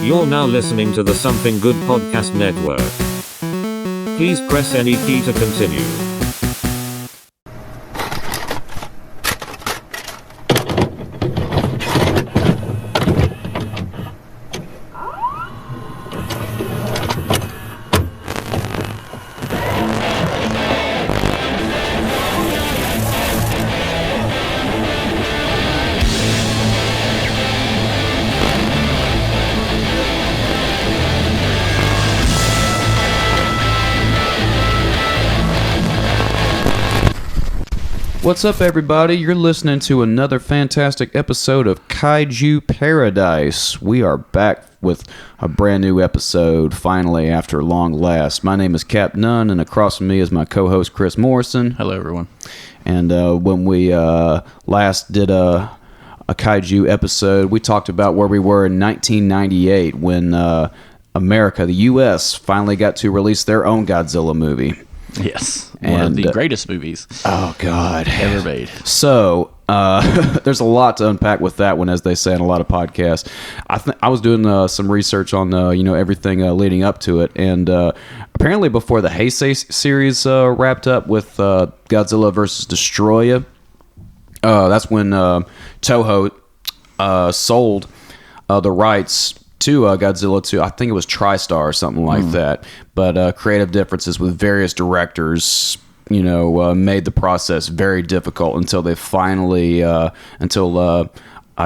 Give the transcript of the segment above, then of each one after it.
You're now listening to the Something Good Podcast Network. Please press any key to continue. What's up, everybody? You're listening to another fantastic episode of Kaiju Paradise. We are back with a brand new episode, finally, after long last. My name is Cap Nunn, and across from me is my co-host, Chris Morrison. Hello, everyone. And when we last did a Kaiju episode, we talked about where we were in 1998 when America, the U.S., finally got to release their own Godzilla movie. Yes, one of the greatest movies ever made. So there's a lot to unpack with that one, as they say in a lot of podcasts. I was doing some research on everything leading up to it, and apparently before the Heisei series wrapped up with Godzilla vs. Destroya, that's when Toho sold the rights to Godzilla to, I think it was TriStar or something like that. But creative differences with various directors, made the process very difficult until they finally, I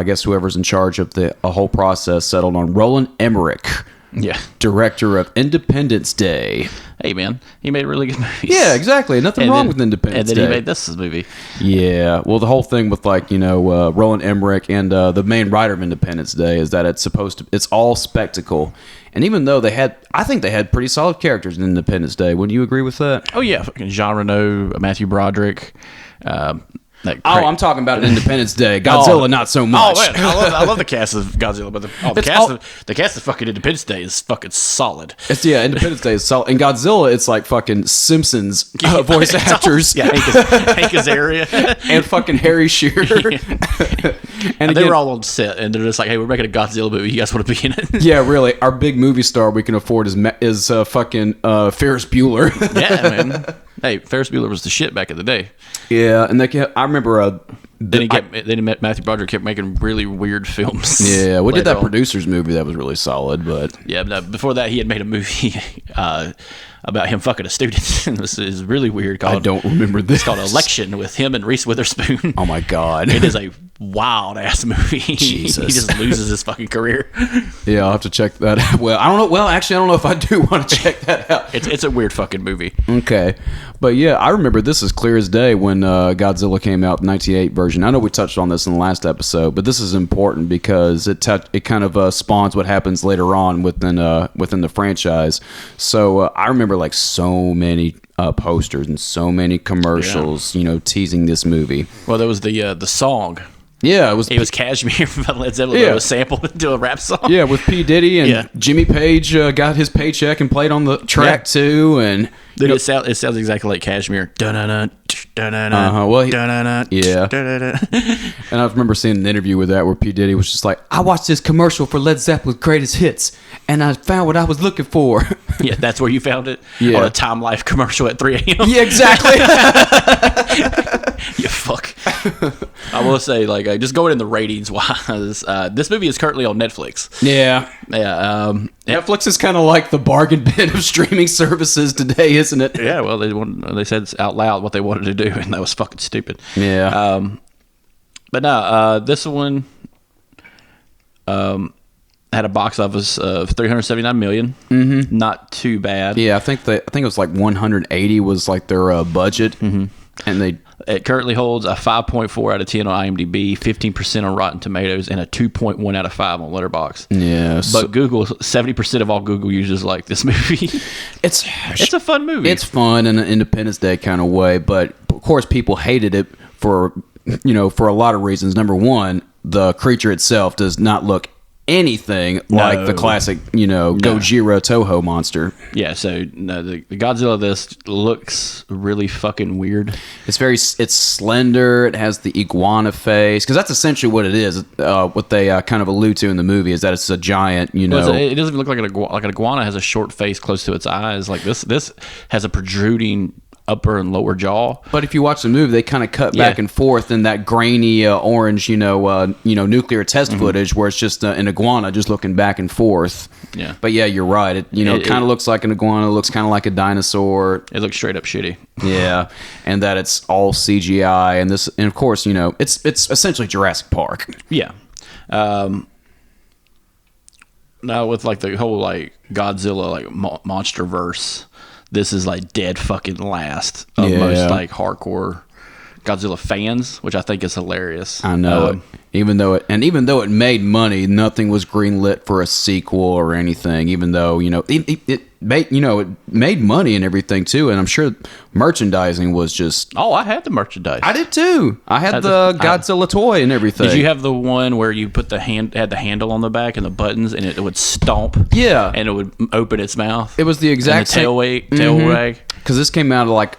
guess whoever's in charge of the whole process settled on Roland Emmerich. Yeah. Director of Independence Day. Hey, man, he made really good movies. Yeah, exactly. Nothing wrong with Independence Day. And then he made this movie. Yeah. Well, the whole thing with Roland Emmerich and the main writer of Independence Day is that it's all spectacle. And even though I think they had pretty solid characters in Independence Day. Wouldn't you agree with that? Oh, yeah. Fucking Jean Reno, Matthew Broderick. I'm talking about Independence Day. Godzilla, not so much. Oh, man. I love the cast of Godzilla, but the cast of fucking Independence Day is fucking solid. Independence Day is solid. And Godzilla, it's like fucking Simpsons voice actors. Yeah, Hank Azaria. And fucking Harry Shearer. And they were all on set, and they're just like, hey, we're making a Godzilla movie. You guys want to be in it? Yeah, really. Our big movie star we can afford is fucking Ferris Bueller. Yeah, man. Hey, Ferris Bueller was the shit back in the day. Yeah, and I remember. Then Matthew Broderick kept making really weird films. Yeah, we did that Producers movie that was really solid, but yeah, but before that he had made a movie about him fucking a student. This is really weird. I don't remember this. It's called Election with him and Reese Witherspoon. Oh my god, it is a wild ass movie. Jesus. He just loses his fucking career. Yeah, I'll have to check that out. Well, I don't know. Well, actually, I don't know if I do want to check that out. It's a weird fucking movie. Okay, but yeah, I remember this as clear as day when Godzilla came out, the 1998 version. I know we touched on this in the last episode, but this is important because it kind of spawns what happens later on within the franchise. So I remember like so many posters and so many commercials, teasing this movie. Well, there was the song. Yeah, it was Kashmir from Led Zeppelin. Yeah. It was sampled into a rap song. Yeah, with P. Diddy and Jimmy Page got his paycheck and played on the track too. And it sounds exactly like Kashmir. Well, yeah. And I remember seeing an interview with that where P. Diddy was just like, I watched this commercial for Led Zeppelin's Greatest Hits, and I found what I was looking for. Yeah, that's where you found it? Yeah. On a Time Life commercial at 3 a.m.? Yeah, exactly. You fuck. I will say, just going in the ratings wise, this movie is currently on Netflix. Yeah. Yeah. Netflix is kind of like the bargain bin of streaming services today, isn't it? Yeah, well, they said out loud what they wanted to do, and that was fucking stupid. Yeah. But no, this one had a box office of $379 million. Mm-hmm. Not too bad. Yeah, I think it was like 180 was like their budget, and it currently holds a 5.4 out of 10 on IMDb, 15% on Rotten Tomatoes, and a 2.1 out of 5 on Letterboxd. Yeah, but Google, 70% of all Google users like this movie. It's a fun movie. It's fun in an Independence Day kind of way, but of course people hated it for a lot of reasons. Number one, the creature itself does not look anything like the classic, Gojira Toho monster. Yeah, so no, the Godzilla of this looks really fucking weird. It's slender. It has the iguana face, because that's essentially what it is. What they kind of allude to in the movie is that it's a giant, It doesn't look like an iguana has a short face close to its eyes. Like this has a protruding upper and lower jaw. But if you watch the movie, they kind of cut back and forth in that grainy orange, nuclear test footage where it's just an iguana just looking back and forth. Yeah. But yeah, you're right. It kind of looks like an iguana. It looks kind of like a dinosaur. It looks straight up shitty. Yeah, and that it's all CGI, and of course, it's essentially Jurassic Park. Yeah. Now with like the whole like Godzilla like monster verse. This is like dead fucking last of most like hardcore Godzilla fans, which I think is hilarious. I know. Even though it made money, nothing was greenlit for a sequel or anything. Even though it made money and everything too, and I'm sure merchandising was just. Oh, I had the merchandise. I did too. I had the Godzilla toy and everything. Did you have the one where you put had the handle on the back and the buttons, and it would stomp? Yeah, and it would open its mouth. It was the exact tail wag. Because this came out like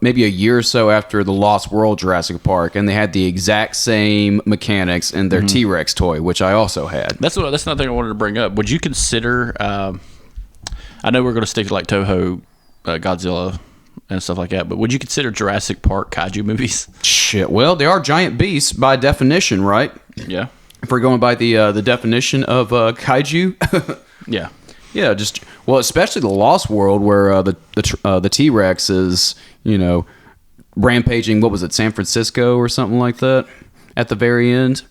maybe a year or so after the Lost World Jurassic Park, and they had the exact same mechanics in their T-Rex toy, which I also had. That's another thing I wanted to bring up. Would you consider? I know we're going to stick to like Toho, Godzilla, and stuff like that, but would you consider Jurassic Park kaiju movies? Shit. Well, they are giant beasts by definition, right? Yeah. If we're going by the definition of kaiju. Yeah. Yeah, especially the Lost World, where the T-Rex is, rampaging. What was it, San Francisco or something like that? At the very end,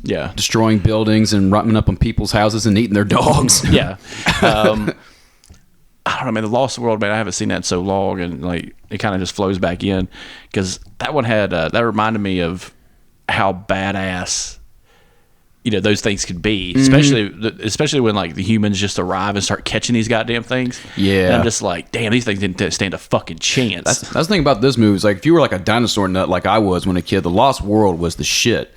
yeah, destroying buildings and running up on people's houses and eating their dogs. Yeah, I don't know, man. The Lost World, man. I haven't seen that in so long, and like it kind of just flows back in because that one had that reminded me of how badass. Those things could be, especially when like the humans just arrive and start catching these goddamn things. Yeah, and I'm just like, damn, these things didn't stand a fucking chance. That's the thing about this movie. Is like if you were like a dinosaur nut like I was when a kid, the Lost World was the shit.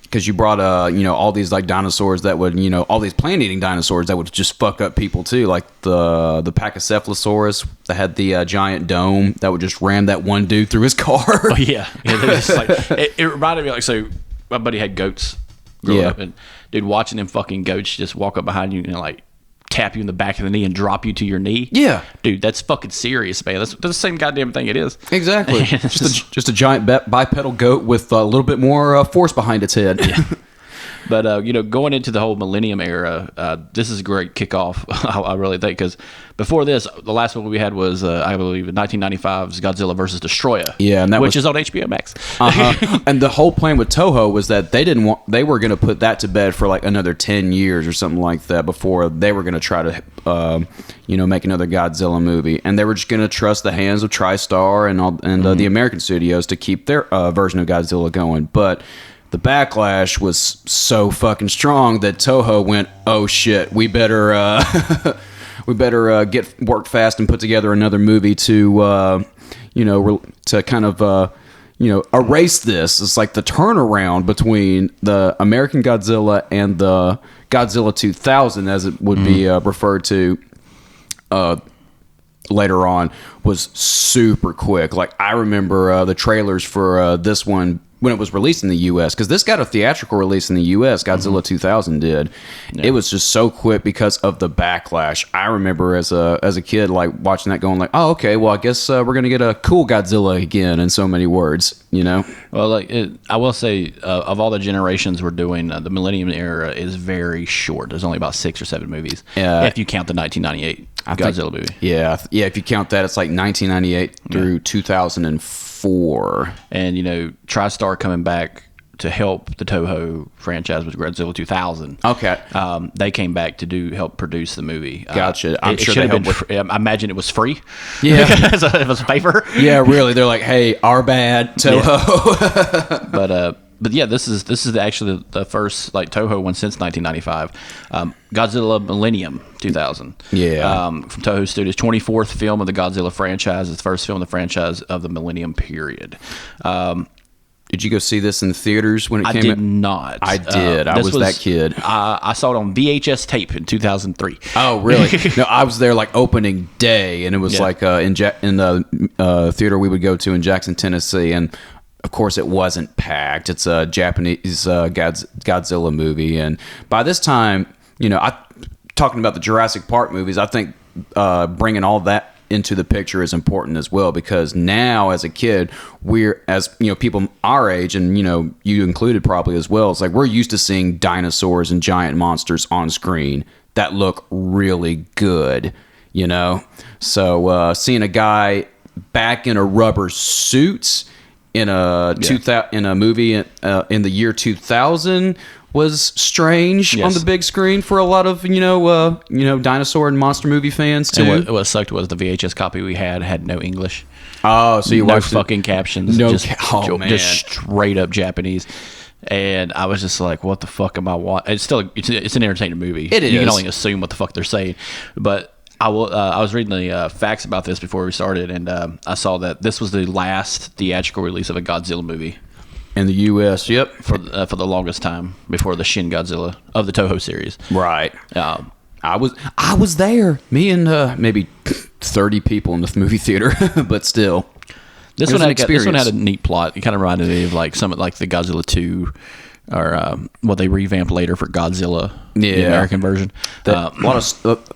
Because you brought all these like dinosaurs that would all these plant-eating dinosaurs that would just fuck up people too, like the Pachycephalosaurus that had the giant dome that would just ram that one dude through his car. Oh yeah, just like it reminded me like so. My buddy had goats. Growing up, and dude, watching them fucking goats just walk up behind you and like tap you in the back of the knee and drop you to your knee. Yeah, dude, that's fucking serious, man. That's the same goddamn thing it is. Exactly. just a giant bipedal goat with a little bit more force behind its head. Yeah. But going into the whole Millennium era, this is a great kickoff. I really think because before this, the last one we had was I believe 1995's Godzilla versus Destroyer. Yeah, and which is on HBO Max. And the whole plan with Toho was that they were going to put that to bed for like another 10 years or something like that before they were going to try to make another Godzilla movie, and they were just going to trust the hands of TriStar and the American studios to keep their version of Godzilla going, but. The backlash was so fucking strong that Toho went, "Oh shit, we better get work fast and put together another movie to kind of erase this." It's like the turnaround between the American Godzilla and the Godzilla 2000, as it would be referred to later on, was super quick. Like I remember the trailers for this one. When it was released in the U.S., because this got a theatrical release in the U.S., Godzilla 2000 did. Yeah. It was just so quick because of the backlash. I remember as a kid, like watching that, going like, "Oh, okay, well, I guess we're gonna get a cool Godzilla again." In so many words, Well, like I will say, of all the generations we're doing, the Millennium era is very short. There's only about 6 or 7 movies, if you count the 1998 Godzilla movie. Yeah. If you count that, it's like 1998 through 2004. And TriStar coming back to help the Toho franchise with Godzilla 2000. Okay. They came back to help produce the movie. Gotcha. I'm sure they helped. I imagine it was free. Yeah. It was paper. Yeah, really. They're like, "Hey, our bad, Toho." Yeah. But yeah, this is actually the first like Toho one since 1995. Godzilla Millennium 2000. Yeah. From Toho Studios, 24th film of the Godzilla franchise. It's the first film of the franchise of the Millennium period. Did you go see this in theaters when it I came did out? not. I did. I was that kid. I saw it on VHS tape in 2003. Oh, really? No, I was there like opening day, and it was like in the theater we would go to in Jackson, Tennessee, and of course it wasn't packed. It's a Japanese Godzilla movie, and by this time, talking about the Jurassic Park movies, I think bringing all that into the picture is important as well, because now as a kid, we're, as people our age, and you included probably as well, it's like we're used to seeing dinosaurs and giant monsters on screen that look really good, so seeing a guy back in a rubber suit in a movie in the year 2000 was strange on the big screen for a lot of dinosaur and monster movie fans too. And what sucked was the VHS copy we had no English. Oh, so you no watched fucking captions, man, just straight up Japanese. And I was just like, "What the fuck am I watching?" It's still it's an entertaining movie. It is. You can only assume what the fuck they're saying, but I was reading the facts about this before we started, and I saw that this was the last theatrical release of a Godzilla movie in the U.S. Yep, for the longest time before the Shin Godzilla of the Toho series. Right. I was there. Me and maybe 30 people in the movie theater, but still. This one had a neat plot. It kind of reminded me of like some like the Godzilla 2, or what they revamped later for Godzilla, the American version. I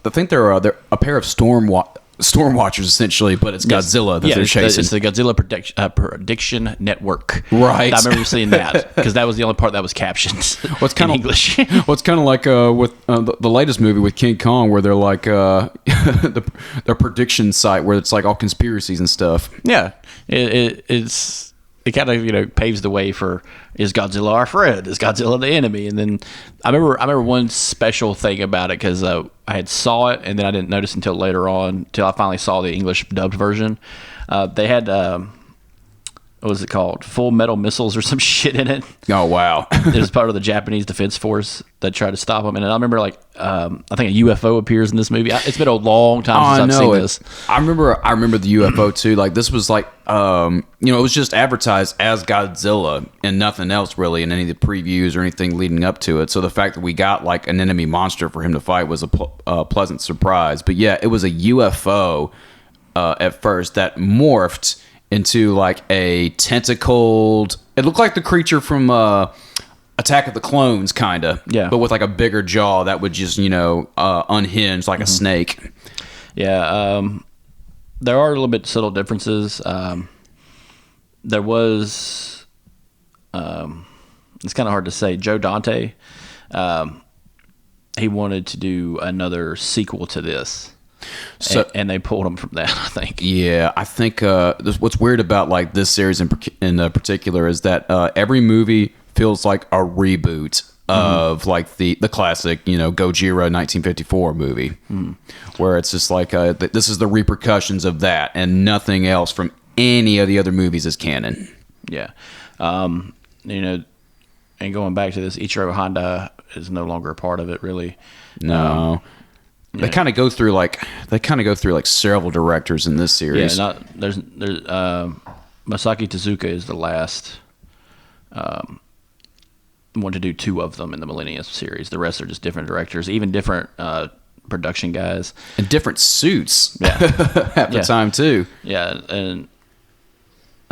think they're a pair of storm watchers essentially, but it's Godzilla that they're chasing. It's the Godzilla Prediction Network. Right. I remember seeing that because that was the only part that was captioned in English. Well, it's kind of like with the latest movie with King Kong, where they're like their prediction site where it's like all conspiracies and stuff. Yeah, it kind of paves the way for, is Godzilla our friend? Is Godzilla the enemy? And then I remember one special thing about it, because I had saw it and then I didn't notice until later on, until I finally saw the English dubbed version. They had what was it called? Full metal missiles or some shit in it. Oh wow! It was part of the Japanese Defense Force that tried to stop them. And I remember I think a UFO appears in this movie. It's been a long time since I've seen this. I remember the UFO too. Like this was like it was just advertised as Godzilla and nothing else really in any of the previews or anything leading up to it. So the fact that we got like an enemy monster for him to fight was a pleasant surprise. But yeah, it was a UFO at first that morphed into like a tentacled. It looked like the creature from Attack of the Clones, kind of. Yeah. But with like a bigger jaw that would just unhinge like a snake. Yeah. There are a little bit subtle differences. There was. It's kind of hard to say. Joe Dante. He wanted to do another sequel to this. So, and they pulled him from that, I think. Yeah, I think what's weird about like this series in particular is that every movie feels like a reboot of like the classic, Gojira 1954 movie, where it's just like this is the repercussions of that, and nothing else from any of the other movies is canon. Yeah, and going back to this, Ichiro Honda is no longer a part of it, really. No. They kind of go through like several directors in this series. Yeah, there's Masaki Tezuka is the last one to do two of them in the Millennium series. The rest are just different directors, even different production guys, and different suits. Yeah, at the time too. Yeah, and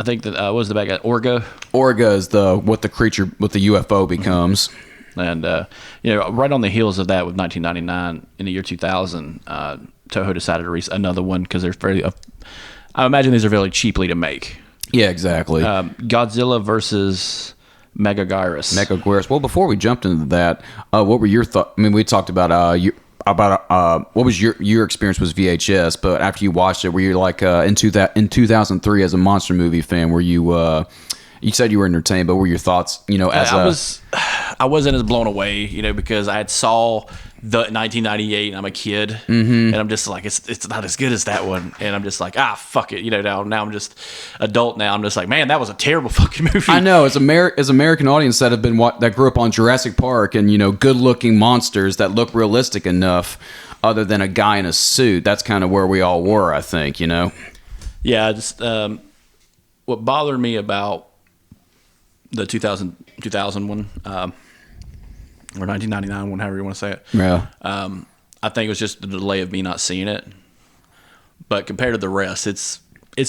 I think that what was the bad guy? Orga. Orga is what the creature with the UFO becomes. And right on the heels of that, with 1999, in the year 2000, Toho decided to release another one because they're fairly. I imagine these are fairly cheaply to make. Yeah, exactly. Godzilla versus Megaguirus. Well, before we jumped into that, what were your thoughts? I mean, we talked about what was your experience with VHS, but after you watched it, were you like in 2003 as a monster movie fan? Were you? You said you were entertained, but what were your thoughts? I wasn't as blown away, because I had saw the 1998 and I'm a kid, and I'm just like, it's not as good as that one, and I'm just like, fuck it, now I'm just adult now. I'm just like, man, that was a terrible fucking movie. I know, as American audience that grew up on Jurassic Park and good looking monsters that look realistic enough, other than a guy in a suit. That's kind of where we all were, I think. Yeah, just what bothered me about the 2000 one, or 1999 one, however you want to say it. Yeah. I think it was just the delay of me not seeing it. But compared to the rest, it's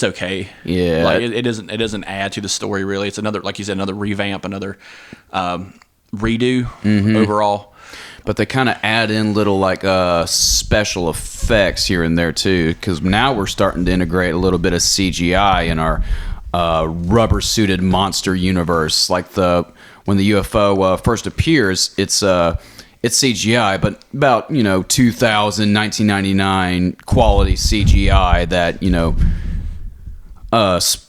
okay. Yeah. Like it doesn't add to the story really. It's another, like you said, another revamp, another redo overall. But they kind of add in little like special effects here and there too, because now we're starting to integrate a little bit of CGI in our rubber suited monster universe. Like when the UFO first appears, it's CGI, but about 2000, 1999 quality CGI that it's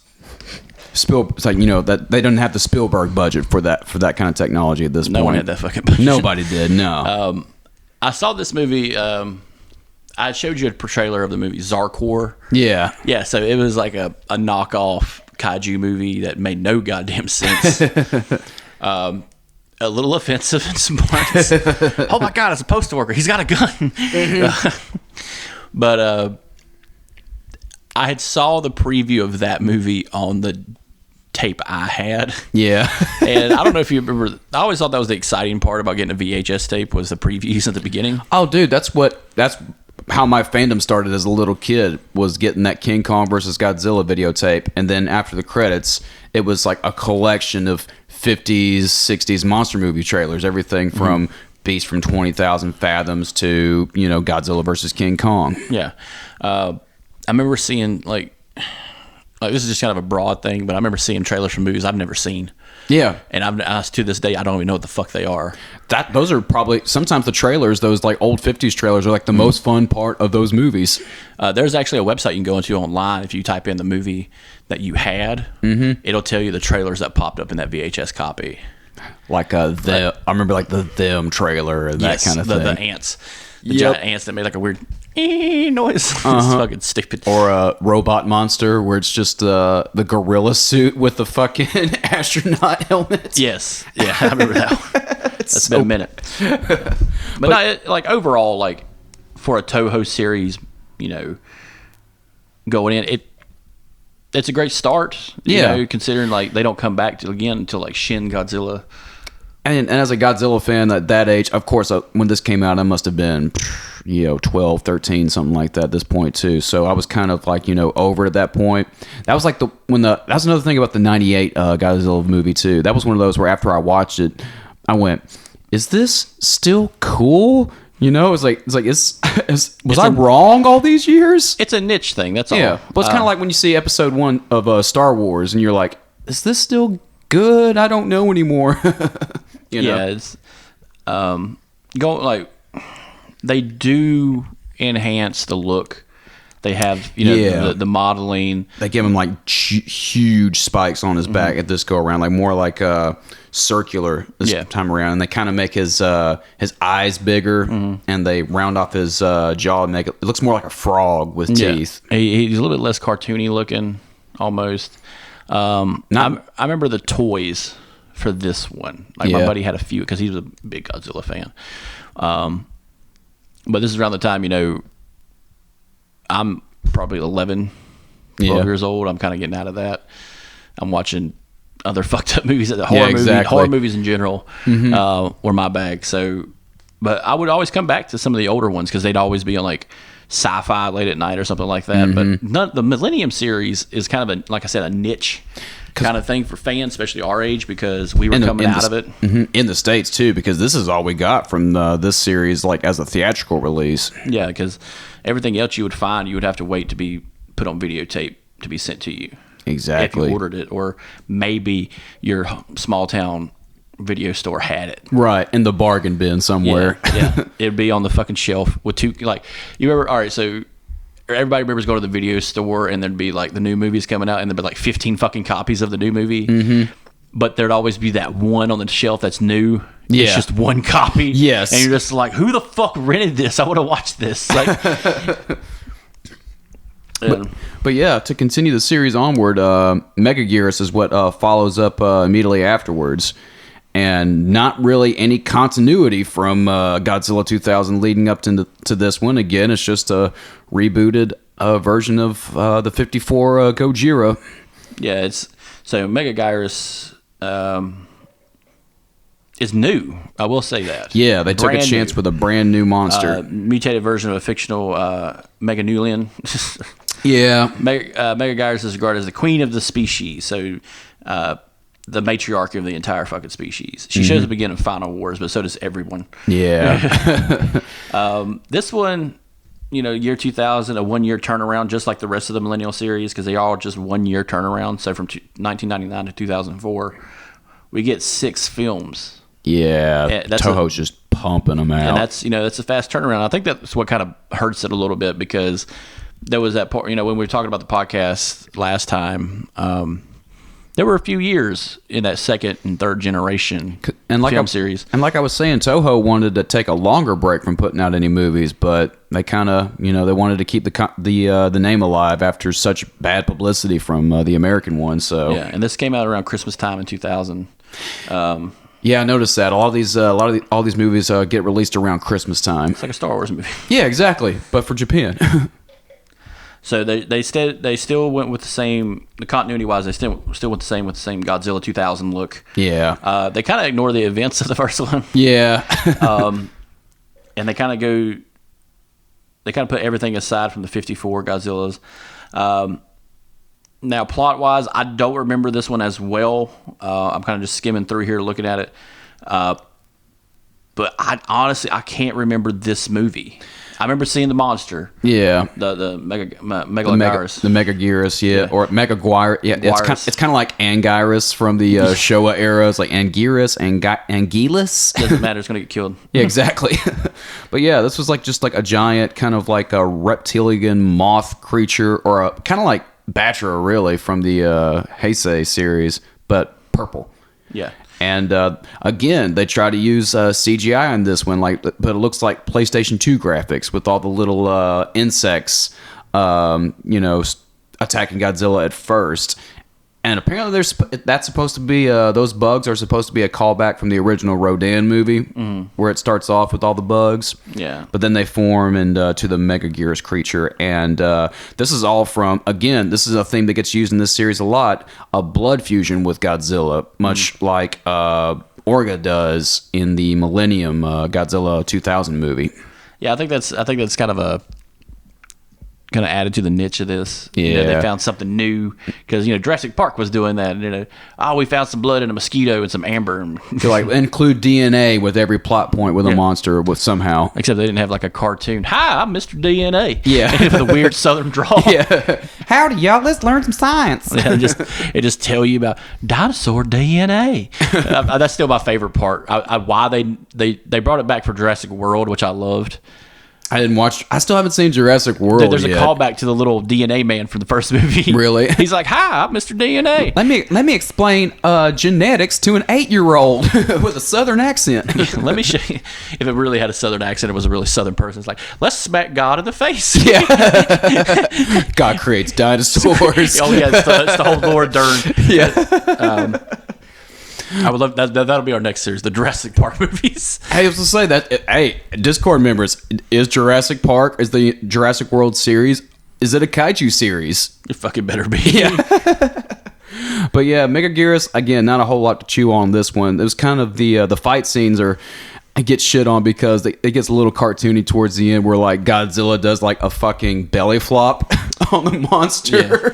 like that they don't have the Spielberg budget for that kind of technology at this point. No one had that fucking budget. Nobody did. No. I saw this movie. I showed you a trailer of the movie Zarkor. Yeah. Yeah. So it was like a knockoff kaiju movie that made no goddamn sense. A little offensive in some parts. Oh my god, it's a postal worker. He's got a gun. But I had saw the preview of that movie on the tape I had. Yeah. And I don't know if you remember, I always thought that was the exciting part about getting a VHS tape was the previews at the beginning. Oh, dude, that's how my fandom started as a little kid, was getting that King Kong versus Godzilla videotape. And then after the credits, it was like a collection of 50s, 60s monster movie trailers, everything from Beast from 20,000 Fathoms to, Godzilla versus King Kong. Yeah. I remember seeing like this is just kind of a broad thing, but I remember seeing trailers from movies I've never seen. Yeah. And to this day, I don't even know what the fuck they are. Those are probably, sometimes the trailers, those like old 50s trailers are like the most fun part of those movies. There's actually a website you can go into online. If you type in the movie that you had, it'll tell you the trailers that popped up in that VHS copy. Like I remember like the Them trailer and that kind of thing. The ants. The giant ants that made like a weird noise. It's fucking stupid. Or a Robot Monster where it's just the gorilla suit with the fucking astronaut helmet. Yes. Yeah, I remember that one. That's been a minute. But like overall, like for a Toho series, going in, it's a great start. Considering like they don't come back until like Shin Godzilla. And as a Godzilla fan at that age, of course, when this came out, I must have been, 12, 13, something like that at this point too. So I was kind of like, over it at that point. That was like that's another thing about the 98 Godzilla movie too. That was one of those where after I watched it, I went, is this still cool? Was I wrong all these years? It's a niche thing. That's all. Yeah. But it's kind of like when you see episode 1 of Star Wars and you're like, is this still good? I don't know anymore. Yeah, it's they do enhance the look. They have the modeling. They give him like huge spikes on his back at this go around, like more like circular this time around, and they kind of make his eyes bigger and they round off his jaw and make it looks more like a frog with teeth. He's a little bit less cartoony looking, almost. I remember the toys for this one. Like my buddy had a few because he was a big Godzilla fan. But this is around the time, I'm probably 11, 12 years old. I'm kind of getting out of that. I'm watching other fucked up movies, horror movies in general, were my bag. So, but I would always come back to some of the older ones because they'd always be on like sci-fi late at night or something like that. But the Millennium series is kind of like I said, a niche kind of thing for fans, especially our age, because we were coming out of it in the States too, because this is all we got from this series, like as a theatrical release. Yeah, because everything else you would find, you would have to wait to be put on videotape to be sent to you. Exactly. If you ordered it, or maybe your small town video store had it. Right, in the bargain bin somewhere. Yeah. It'd be on the fucking shelf with two, like, you remember, all right, so everybody remembers going to the video store and there'd be like the new movies coming out and there'd be like 15 fucking copies of the new movie. But there'd always be that one on the shelf that's new. Yeah. It's just one copy. Yes. And you're just like, who the fuck rented this? I would have watched this. Like, but yeah, to continue the series onward, Megaguirus is what follows up immediately afterwards. And not really any continuity from Godzilla 2000 leading up to this one. Again, it's just a rebooted version of the 54 Gojira. Yeah, so Megaguirus is new. I will say that. Yeah, they took a Brand chance new. with a brand new monster. Mutated version of a fictional Meganeulian. Yeah. Megaguirus is regarded as the queen of the species, so the matriarch of the entire fucking species. She shows up again in Final Wars, but so does everyone. Yeah. This one, year 2000, a 1 year turnaround, just like the rest of the Millennial series, because they all just 1 year turnaround. So from 1999 to 2004, we get 6 films. Yeah. Toho's just pumping them out. And that's a fast turnaround. I think that's what kind of hurts it a little bit, because there was that part, when we were talking about the podcast last time, there were a few years in that second and third generation film series. And like I was saying, Toho wanted to take a longer break from putting out any movies, but they kind of, they wanted to keep the name alive after such bad publicity from the American one. So yeah, and this came out around Christmas time in 2000. Yeah, I noticed that all these movies get released around Christmas time. It's like a Star Wars movie. Yeah, exactly, but for Japan. So they still went with the same, the continuity wise, they still went the same with the same Godzilla 2000 look. Yeah. They kind of ignore the events of the first one. Yeah. And they kind of put everything aside from the 54 Godzillas. Now, plot wise, I don't remember this one as well. I'm kind of just skimming through here looking at it. But I can't remember this movie. I remember seeing the monster. Yeah. The Megalogyrus. The Megaguirus, yeah. Or Megaguirus. Yeah, it's kind of like Anguirus from the Showa era. It's like Anguirus, Anguilus. Doesn't matter. It's going to get killed. Yeah, exactly. But yeah, this was just like a giant kind of like a reptilian moth creature, or a kind of like Batra, really, from the Heisei series, but purple. Yeah. And again, they try to use CGI on this one, but it looks like PlayStation 2 graphics with all the little insects, attacking Godzilla at first. And apparently, that's supposed to be those bugs are supposed to be a callback from the original Rodan movie, where it starts off with all the bugs. Yeah. But then they form to the Megaguirus creature, and this is all from, again, this is a theme that gets used in this series a lot: a blood fusion with Godzilla, much like Orga does in the Millennium Godzilla 2000 movie. Yeah, I think that's kind of added to the niche of this. Yeah. They found something new, because Jurassic Park was doing that. We found some blood in a mosquito and some amber. To include DNA with every plot point with a monster with somehow. Except they didn't have like a cartoon. Hi, I'm Mr. DNA. Yeah. With a weird Southern drawl. Yeah. Howdy, y'all. Let's learn some science. It just tell you about dinosaur DNA. That's still my favorite part. Why they brought it back for Jurassic World, which I loved. I still haven't seen Jurassic World There's yet. a callback to the little DNA man from the first movie. Really? He's like, "Hi, I'm Mr. DNA." Let me explain genetics to an 8-year-old with a Southern accent. Let me show you. If it really had a Southern accent, it was a really Southern person. It's like, let's smack God in the face. Yeah. God creates dinosaurs. Oh yeah, it's the whole Laura Dern. Yeah. I would love that. That'll be our next series, the Jurassic Park movies. Hey, I was to say that. Hey, Discord members, is the Jurassic World series? Is it a kaiju series? It fucking better be. Yeah. But yeah, Megaguirus, again, not a whole lot to chew on this one. It was kind of the fight scenes get shit on because it gets a little cartoony towards the end, where like Godzilla does like a fucking belly flop on the monster. Yeah.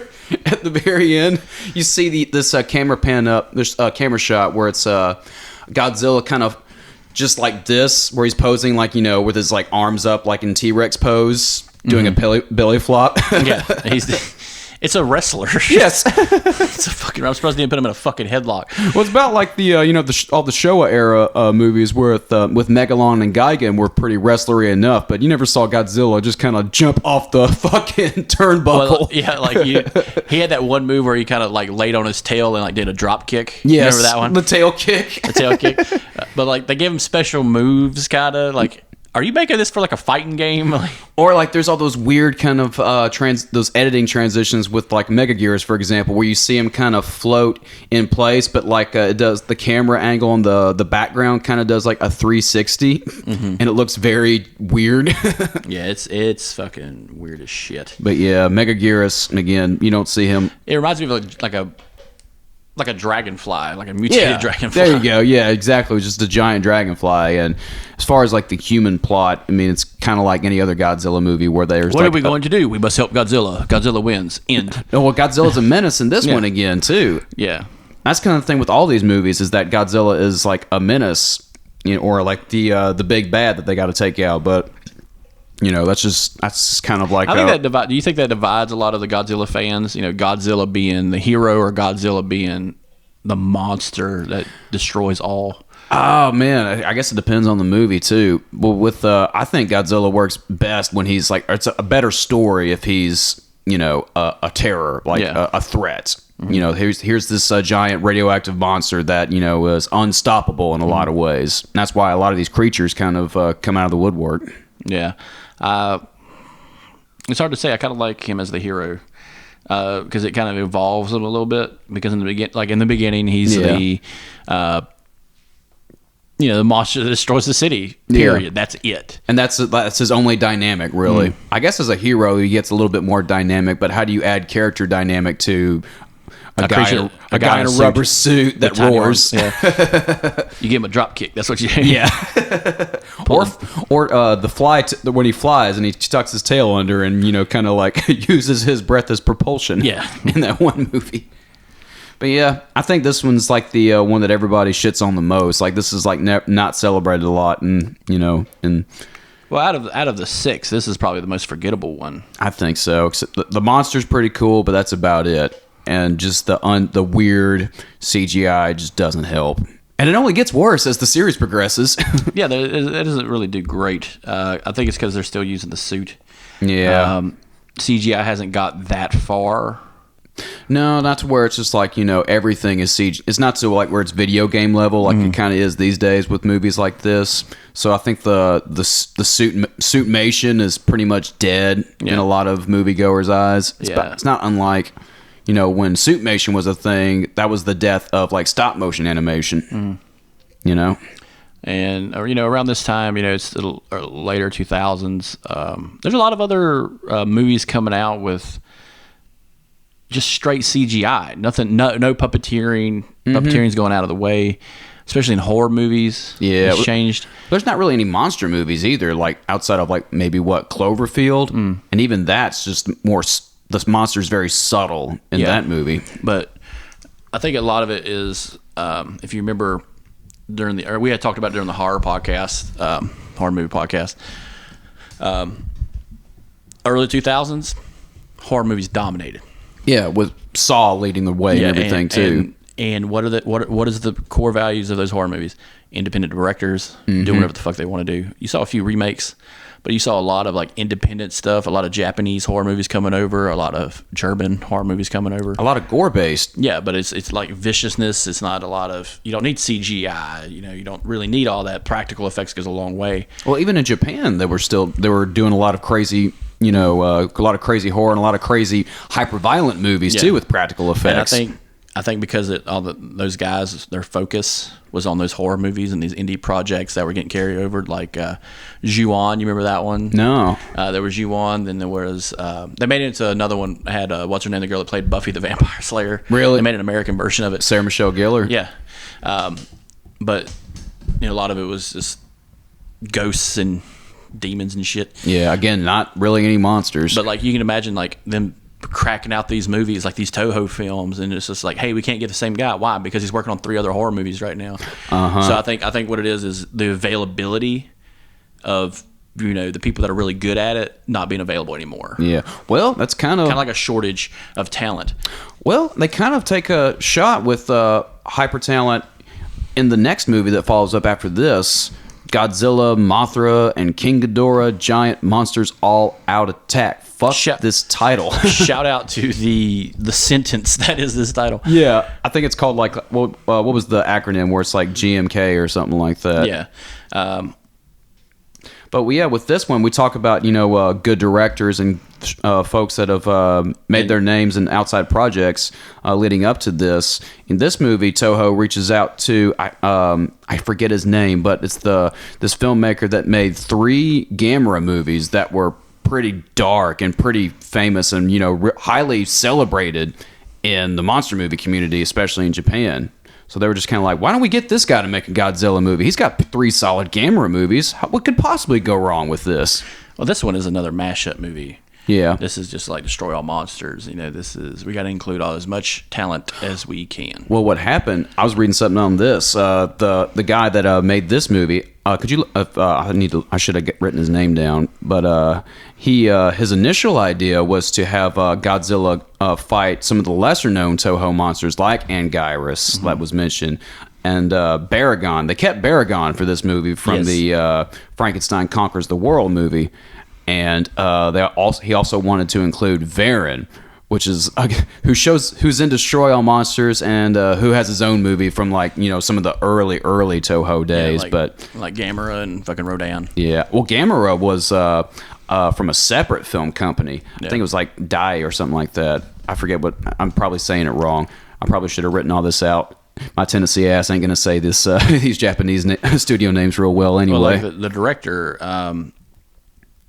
At the very end, you see this camera pan up. There's a camera shot where it's Godzilla kind of just like this, where he's posing with his like arms up like in T-Rex pose, doing a belly flop. Yeah, it's a wrestler. Yes. It's a fucking. I'm surprised they didn't put him in a fucking headlock. Well, it's about like the all the Showa era movies with Megalon and Gigan were pretty wrestlery enough, but you never saw Godzilla just kind of jump off the fucking turnbuckle. Well, yeah, he had that one move where he kind of like laid on his tail and like did a drop kick. Yes, remember that one? The tail kick. The tail kick. But like they gave him special moves, kind of like. Are you making this for like a fighting game? Or like there's all those weird kind of those editing transitions with like Megaguirus, for example, where you see him kind of float in place, but like it does the camera angle on the background kind of does like a 360, and it looks very weird. Yeah, it's fucking weird as shit. But yeah, Megaguirus, again, you don't see him. It reminds me of like a like a dragonfly, like a mutated dragonfly. There you go. Yeah, exactly. Just a giant dragonfly. And as far as like the human plot, I mean, it's kind of like any other Godzilla movie where there's what like are we going to do? We must help Godzilla. Godzilla wins. End. No, well, Godzilla's a menace in this one again too. Yeah. That's kind of the thing with all these movies is that Godzilla is like a menace, or like the big bad that they got to take out. But that's just kind of like. I think that do you think that divides a lot of the Godzilla fans? Godzilla being the hero or Godzilla being the monster that destroys all? Oh man, I guess it depends on the movie too. But I think Godzilla works best when he's like, it's a better story if he's a terror, like a threat. Mm-hmm. Here's this giant radioactive monster that is unstoppable in a lot of ways. And that's why a lot of these creatures kind of come out of the woodwork. Yeah, it's hard to say. I kind of like him as the hero because it kind of evolves him a little bit. Because in the beginning, he's the monster that destroys the city. Period. Yeah. That's it. And that's his only dynamic, really. I guess as a hero, he gets a little bit more dynamic. But how do you add character dynamic to a guy in a rubber suit that roars? Yeah. You give him a drop kick. That's what you. Yeah. or the fly when he flies and he tucks his tail under and kind of like uses his breath as propulsion. Yeah. In that one movie. But yeah, I think this one's like the one that everybody shits on the most. Like this is like not celebrated a lot, and well, out of the 6, this is probably the most forgettable one. I think so. Except the monster's pretty cool, but that's about it. And just the weird CGI just doesn't help. And it only gets worse as the series progresses. Yeah, it doesn't really do great. I think it's because they're still using the suit. Yeah. CGI hasn't got that far. No, not to where it's just like, everything is CG. It's not to like where it's video game level like it kind of is these days with movies like this. So I think the suitmation is pretty much dead in a lot of moviegoers' eyes. It's not unlike, when suitmation was a thing, that was the death of like stop motion animation. And around this time, it's later 2000s. There's a lot of other movies coming out with just straight CGI. Nothing, no puppeteering. Puppeteering's going out of the way, especially in horror movies. Yeah, it's changed. There's not really any monster movies either, like outside of like maybe Cloverfield, and even that's just more. The monster's very subtle in that movie. But I think a lot of it is, if you remember, we had talked about during the horror podcast, horror movie podcast, early 2000s, horror movies dominated. Yeah, with Saw leading the way and everything too. And what is the core values of those horror movies? Independent directors doing whatever the fuck they want to do. You saw a few remakes, but you saw a lot of like independent stuff, a lot of Japanese horror movies coming over, a lot of German horror movies coming over. A lot of gore based. Yeah, but it's like viciousness. It's not a lot of, you don't need CGI. You don't really need all that. Practical effects goes a long way. Well, even in Japan, they were doing a lot of crazy, a lot of crazy horror and a lot of crazy hyper violent movies too with practical effects. And I think because those guys, their focus was on those horror movies and these indie projects that were getting carried over, like Ju-on. You remember that one? No. There was Ju-on. Then there was they made it into another one. Had what's her name? The girl that played Buffy the Vampire Slayer. Really? They made an American version of it. Sarah Michelle Gellar. Yeah, but a lot of it was just ghosts and demons and shit. Yeah. Again, not really any monsters. But like you can imagine, like them cracking out these movies, like these Toho films, and it's just like, hey, we can't get the same guy. Why? Because he's working on 3 other horror movies right now. So I think what it is the availability of the people that are really good at it not being available anymore. Yeah. Well, that's kind of like a shortage of talent. Well, they kind of take a shot with hyper talent in the next movie that follows up after this. Godzilla, Mothra, and King Ghidorah, giant monsters all out attack. Fuck this title. Shout out to the sentence that is this title. Yeah, I think it's called like what was the acronym where it's like GMK or something like that. Yeah. But yeah, with this one, we talk about good directors and folks that have made their names in outside projects leading up to this. In this movie, Toho reaches out to I forget his name, but it's this filmmaker that made 3 Gamera movies that were pretty dark and pretty famous and highly celebrated. in the monster movie community, especially in Japan. So they were just kind of like, why don't we get this guy to make a Godzilla movie? He's got 3 solid Gamera movies. What could possibly go wrong with this? Well, this one is another mashup movie. Yeah. This is just like Destroy All Monsters. You know, we got to include as much talent as we can. Well, what happened? I was reading something on this. The guy that made this movie. Could you? I should have written his name down. But his initial idea was to have Godzilla fight some of the lesser known Toho monsters like Anguirus that was mentioned. And Baragon. They kept Baragon for this movie from the Frankenstein Conquers the World movie. And he also wanted to include Varan, which is who's in Destroy All Monsters and who has his own movie from some of the early Toho days, like Gamera and fucking Rodan. Yeah, well, Gamera was from a separate film company. I think it was like Dai or something like that. I forget what. I'm probably saying it wrong. I probably should have written all this out. My Tennessee ass ain't gonna say this these Japanese studio names real well anyway. Well, like the director.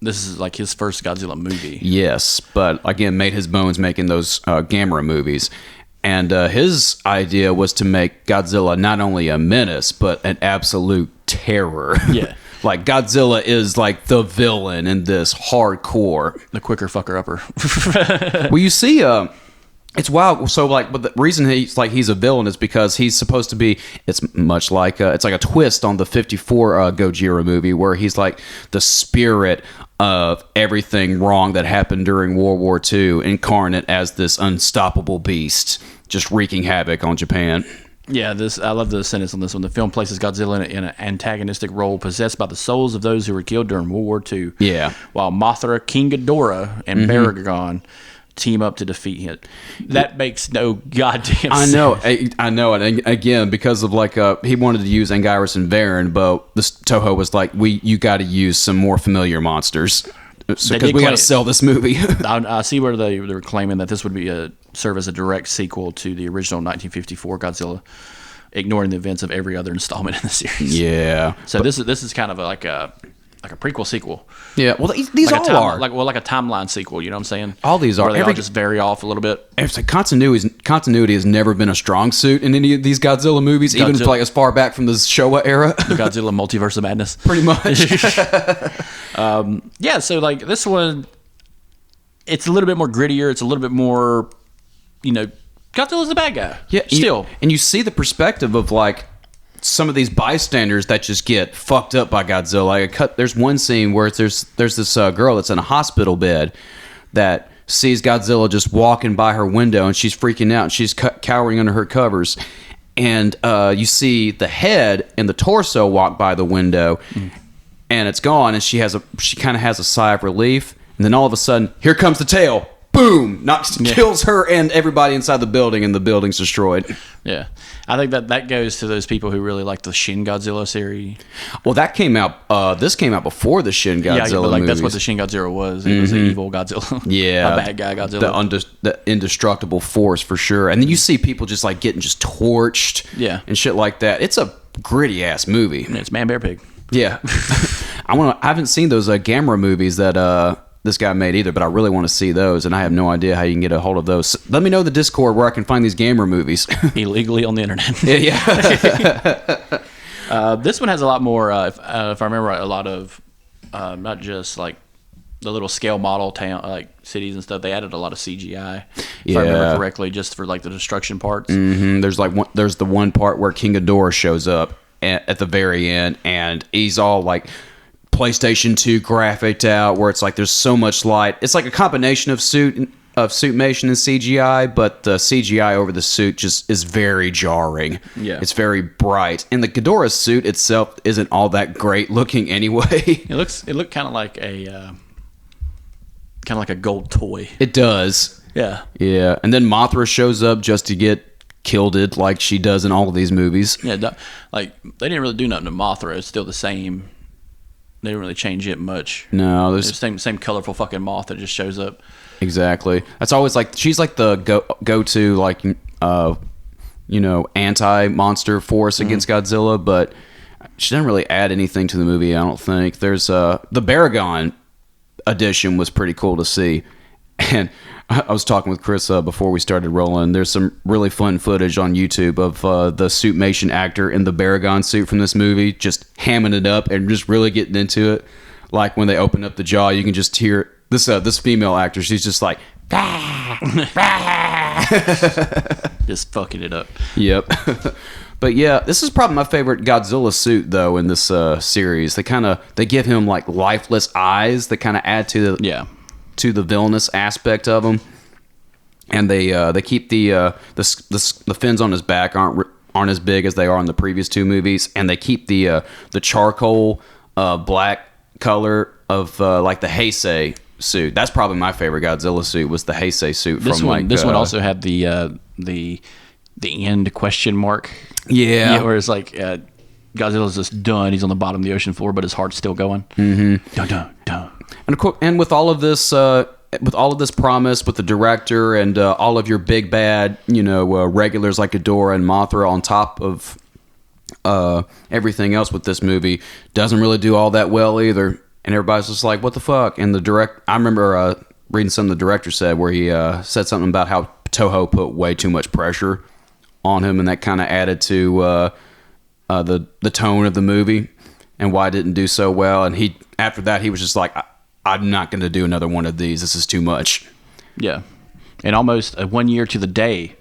This is like his first Godzilla movie. Yes, but again, made his bones making those Gamera movies. And his idea was to make Godzilla not only a menace, but an absolute terror. Yeah. Like, Godzilla is like the villain in this hardcore. The quicker fucker upper. Well, you see... it's wild. So, but the reason he's a villain is because he's supposed to be. It's much like it's like a twist on the '54 Gojira movie, where he's like the spirit of everything wrong that happened during World War II, incarnate as this unstoppable beast, just wreaking havoc on Japan. Yeah, I love the sentence on this one. The film places Godzilla in an antagonistic role possessed by the souls of those who were killed during World War II. Yeah, while Mothra, King Ghidorah, and Baragon team up to defeat him. That makes no goddamn sense. I know it. And again, because of he wanted to use Anguirus and Varan, but this Toho was like, you got to use some more familiar monsters, because we got to sell this movie. I see where they were claiming that this would be serve as a direct sequel to the original 1954 Godzilla, ignoring the events of every other installment in the series. Yeah. So this is kind of like a prequel sequel. Yeah, well, these like all are. Like a timeline sequel, you know what I'm saying? All these are. They all just vary off a little bit. It's like continuity has never been a strong suit in any of these Godzilla movies, even as far back from the Showa era. The Godzilla Multiverse of Madness. Pretty much. Yeah, so this one, it's a little bit more grittier. It's a little bit more, Godzilla's the bad guy. Yeah, still. And you see the perspective of some of these bystanders that just get fucked up by Godzilla. There's one scene where there's this girl that's in a hospital bed that sees Godzilla just walking by her window, and she's freaking out, and she's cowering under her covers. And you see the head and the torso walk by the window, and it's gone, and she kind of has a sigh of relief. And then all of a sudden, here comes the tail. Boom! Kills her and everybody inside the building, and the building's destroyed. Yeah. I think that goes to those people who really like the Shin Godzilla series. Well, that came out. This came out before the Shin Godzilla movies. That's what the Shin Godzilla was. It was the evil Godzilla. Yeah. A bad guy Godzilla. The indestructible force, for sure. And then you see people just getting just torched. Yeah. And shit like that. It's a gritty ass movie. And it's Man Bear Pig. Yeah. I haven't seen those Gamera movies that this guy made either, but I really want to see those, and I have no idea how you can get a hold of those. Let me know the Discord where I can find these Gamera movies. Illegally on the internet. Yeah. This one has a lot more, if I remember right, a lot of, not just the little scale model town, cities and stuff. They added a lot of CGI, if I remember correctly, just for the destruction parts. Mm-hmm. There's the one part where King Ghidorah shows up at the very end, and he's all PlayStation 2 graphicked out, where it's there's so much light. It's like a combination of suitmation and CGI, but the CGI over the suit just is very jarring. Yeah, it's very bright, and the Ghidorah suit itself isn't all that great looking anyway. It looked kind of like a gold toy. It does. Yeah. And then Mothra shows up just to get killed like she does in all of these movies. Yeah, they didn't really do nothing to Mothra. It's still the same. They didn't really change it much. No, there's the same colorful fucking moth that just shows up. Exactly. That's always she's the go-to anti-monster force against Godzilla, but she doesn't really add anything to the movie, I don't think. There's the Baragon edition was pretty cool to see. And I was talking with Chris before we started rolling. There's some really fun footage on YouTube of the suitmation actor in the Baragon suit from this movie, just hamming it up and just really getting into it. Like when they open up the jaw, you can just hear this female actor. She's just like, just fucking it up. Yep. But yeah, this is probably my favorite Godzilla suit though in this series. They give him like lifeless eyes that kind of add to the villainous aspect of him, and they keep the fins on his back aren't as big as they are in the previous two movies, and they keep the charcoal black color of like the Heisei suit. That's probably my favorite Godzilla suit, was the Heisei suit. This one also had the end question mark. Yeah, where it's like Godzilla's just done. He's on the bottom of the ocean floor, but his heart's still going. Mm-hmm. Dun, dun, dun. And of course, and with all of this promise with the director and all of your big bad, regulars like Ghidorah and Mothra on top of everything else with this movie, doesn't really do all that well either. And everybody's just like, what the fuck? And I remember reading something the director said where he said something about how Toho put way too much pressure on him, and that kind of added to the tone of the movie and why it didn't do so well. And after that, he was just like, I'm not going to do another one of these. This is too much. Yeah. And almost 1 year to the day,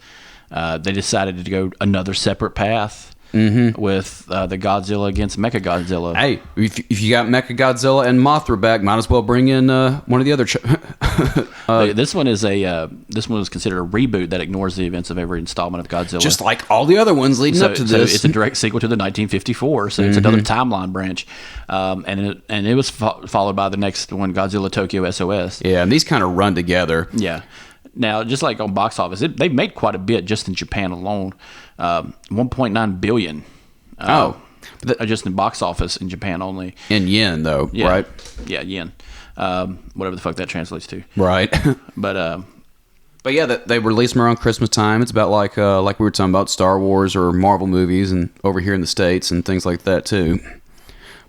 they decided to go another separate path. Mm-hmm. With the Godzilla against Mechagodzilla. Hey, if you got Mechagodzilla and Mothra back, might as well bring in one of the other. This one was considered a reboot that ignores the events of every installment of Godzilla, just like all the other ones leading up to this. So it's a direct sequel to the 1954. So it's another timeline branch, and it was followed by the next one, Godzilla Tokyo SOS. Yeah, and these kind of run together. Yeah. Now, just like on box office, they've made quite a bit just in Japan alone. 1.9 billion. Just in box office in Japan only. In yen, though, right? Yeah, yen. Whatever the fuck that translates to. Right. But yeah, they release them around Christmas time. It's about like we were talking about Star Wars or Marvel movies, and over here in the States and things like that too.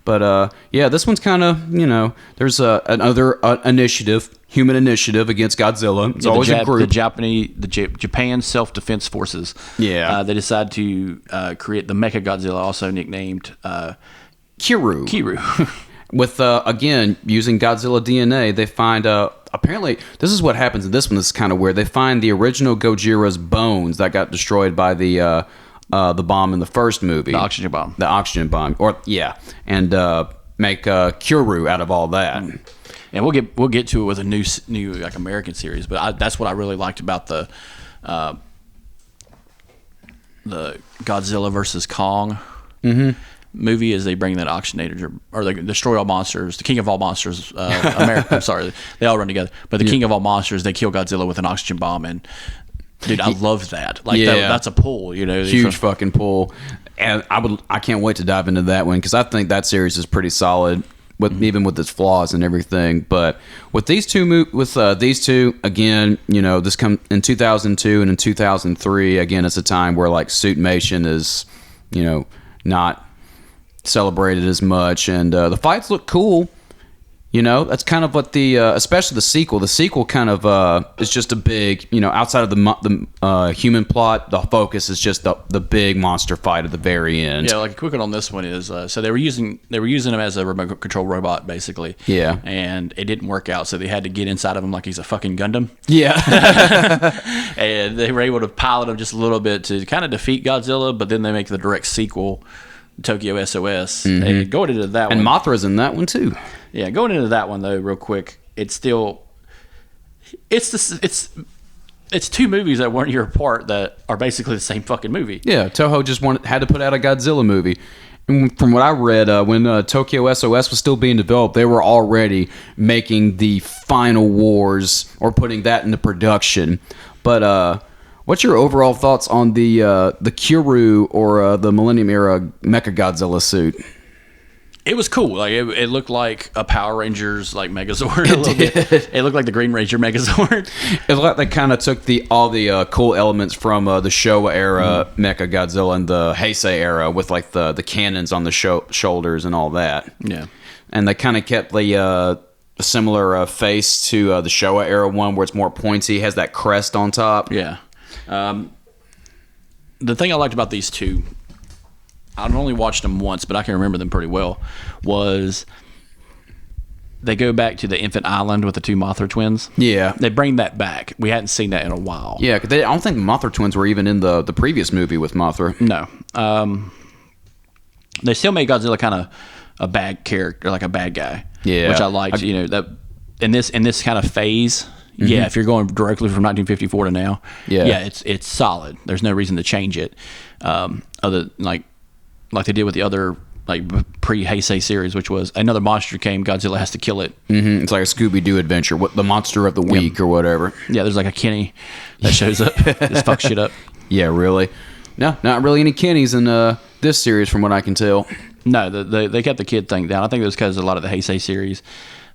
But yeah, this one's kind of, there's another human initiative against Godzilla. It's always a group. The Japan Self-Defense Forces. Yeah. They decide to create the Mechagodzilla, also nicknamed Kiru. With, again, using Godzilla DNA, they find, apparently, this is what happens in this one. This is kind of weird. They find the original Gojira's bones that got destroyed by the bomb in the first movie. The oxygen bomb. And make Kiru out of all that. And we'll get to it with a new like American series, but that's what I really liked about the Godzilla versus Kong movie, is they bring that oxygenator, or they destroy all monsters, the king of all monsters, America. I'm sorry, they all run together, but the king of all monsters, they kill Godzilla with an oxygen bomb, and dude, I love that. Like that's a pull, huge fucking pull, and I can't wait to dive into that one because I think that series is pretty solid. Even with its flaws and everything, but with these two, again, this come in 2002 and in 2003. Again, it's a time where like suitmation is, not celebrated as much, and the fights look cool. That's kind of what especially the sequel. The sequel kind of is just a big, outside of the human plot, the focus is just the big monster fight at the very end. Yeah, like a quick one on this one is so they were using him as a remote control robot basically. Yeah, and it didn't work out, so they had to get inside of him like he's a fucking Gundam. Yeah, and they were able to pilot him just a little bit to kind of defeat Godzilla, but then they make the direct sequel, Tokyo SOS. And going into that one, and Mothra's in that one too. Yeah, going into that one though, real quick, it's two movies that 1 year apart that are basically the same fucking movie. Yeah, Toho just had to put out a Godzilla movie. And from what I read, when Tokyo SOS was still being developed, they were already making the final wars or putting that into production. But what's your overall thoughts on the Kiru or the Millennium era Mechagodzilla suit? It was cool. Like it looked like a Power Rangers like Megazord a little bit. It looked like the Green Ranger Megazord. It looked like they kind of took all the cool elements from the Showa era Mechagodzilla and the Heisei era with like the cannons on the shoulders and all that. Yeah. And they kind of kept the a similar face to the Showa era one, where it's more pointy, has that crest on top. Yeah. The thing I liked about these two, I've only watched them once, but I can remember them pretty well, was they go back to the infant island with the two Mothra twins. Yeah. They bring that back. We hadn't seen that in a while. Yeah, 'cause I don't think Mothra twins were even in the previous movie with Mothra. No. They still made Godzilla kind of a bad character, like a bad guy. Yeah. Which I liked. That in this kind of phase, yeah, if you're going directly from 1954 to now, Yeah. it's solid. There's no reason to change it. Other like they did with the other like pre-Heisei series, which was another monster came, Godzilla has to kill it. Mm-hmm. It's like a Scooby-Doo adventure, the monster of the week or whatever. Yeah, there's like a Kenny that shows up, just fucks shit up. Yeah, really. No, not really any Kennys in this series, from what I can tell. No, they kept the kid thing down. I think it was because a lot of the Heisei series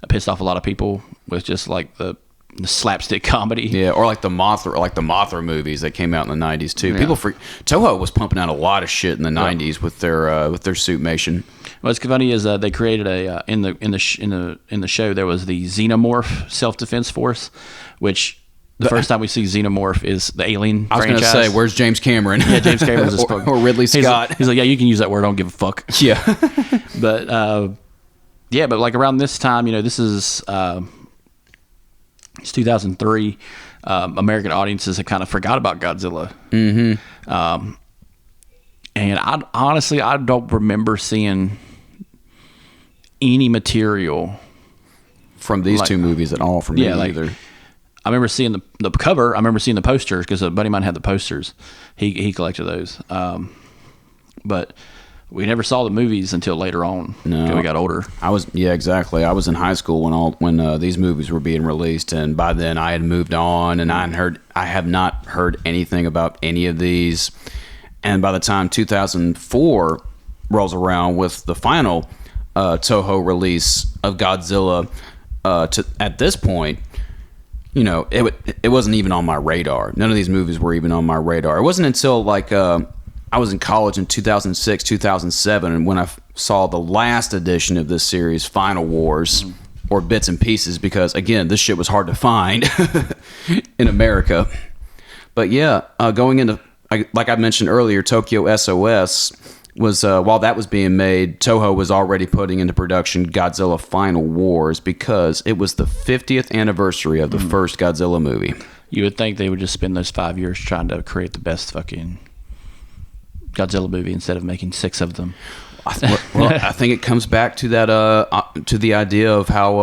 pissed off a lot of people with just like the slapstick comedy. Yeah, or like the Mothra movies that came out in the 90s too. People Toho was pumping out a lot of shit in the 90s with their suitmation. What's funny is they created a in the show there was the Xenomorph Self-Defense Force, which the first time we see Xenomorph is the Alien I was going to franchise. say, where's James Cameron? Yeah, James Cameron's a or Ridley Scott. He's like, yeah, you can use that word. I don't give a fuck. Yeah. But but like around this time, this is it's 2003. American audiences had kind of forgot about Godzilla. Mm-hmm. And I don't remember seeing any material from these two movies at all from me either. I remember seeing the cover. I remember seeing the posters because a buddy of mine had the posters. He collected those. But we never saw the movies until later on. No, until we got older. Exactly. I was in high school when these movies were being released, and by then I had moved on, and I have not heard anything about any of these. And by the time 2004 rolls around with the final Toho release of Godzilla, at this point, it wasn't even on my radar. None of these movies were even on my radar. It wasn't until I was in college in 2006, 2007, and when I saw the last edition of this series, Final Wars, or bits and pieces, because again, this shit was hard to find in America. But yeah, going into, like I mentioned earlier, Tokyo SOS was, while that was being made, Toho was already putting into production Godzilla Final Wars because it was the 50th anniversary of the first Godzilla movie. You would think they would just spend those 5 years trying to create the best fucking Godzilla movie instead of making 6 of them. I think it comes back to that to the idea of how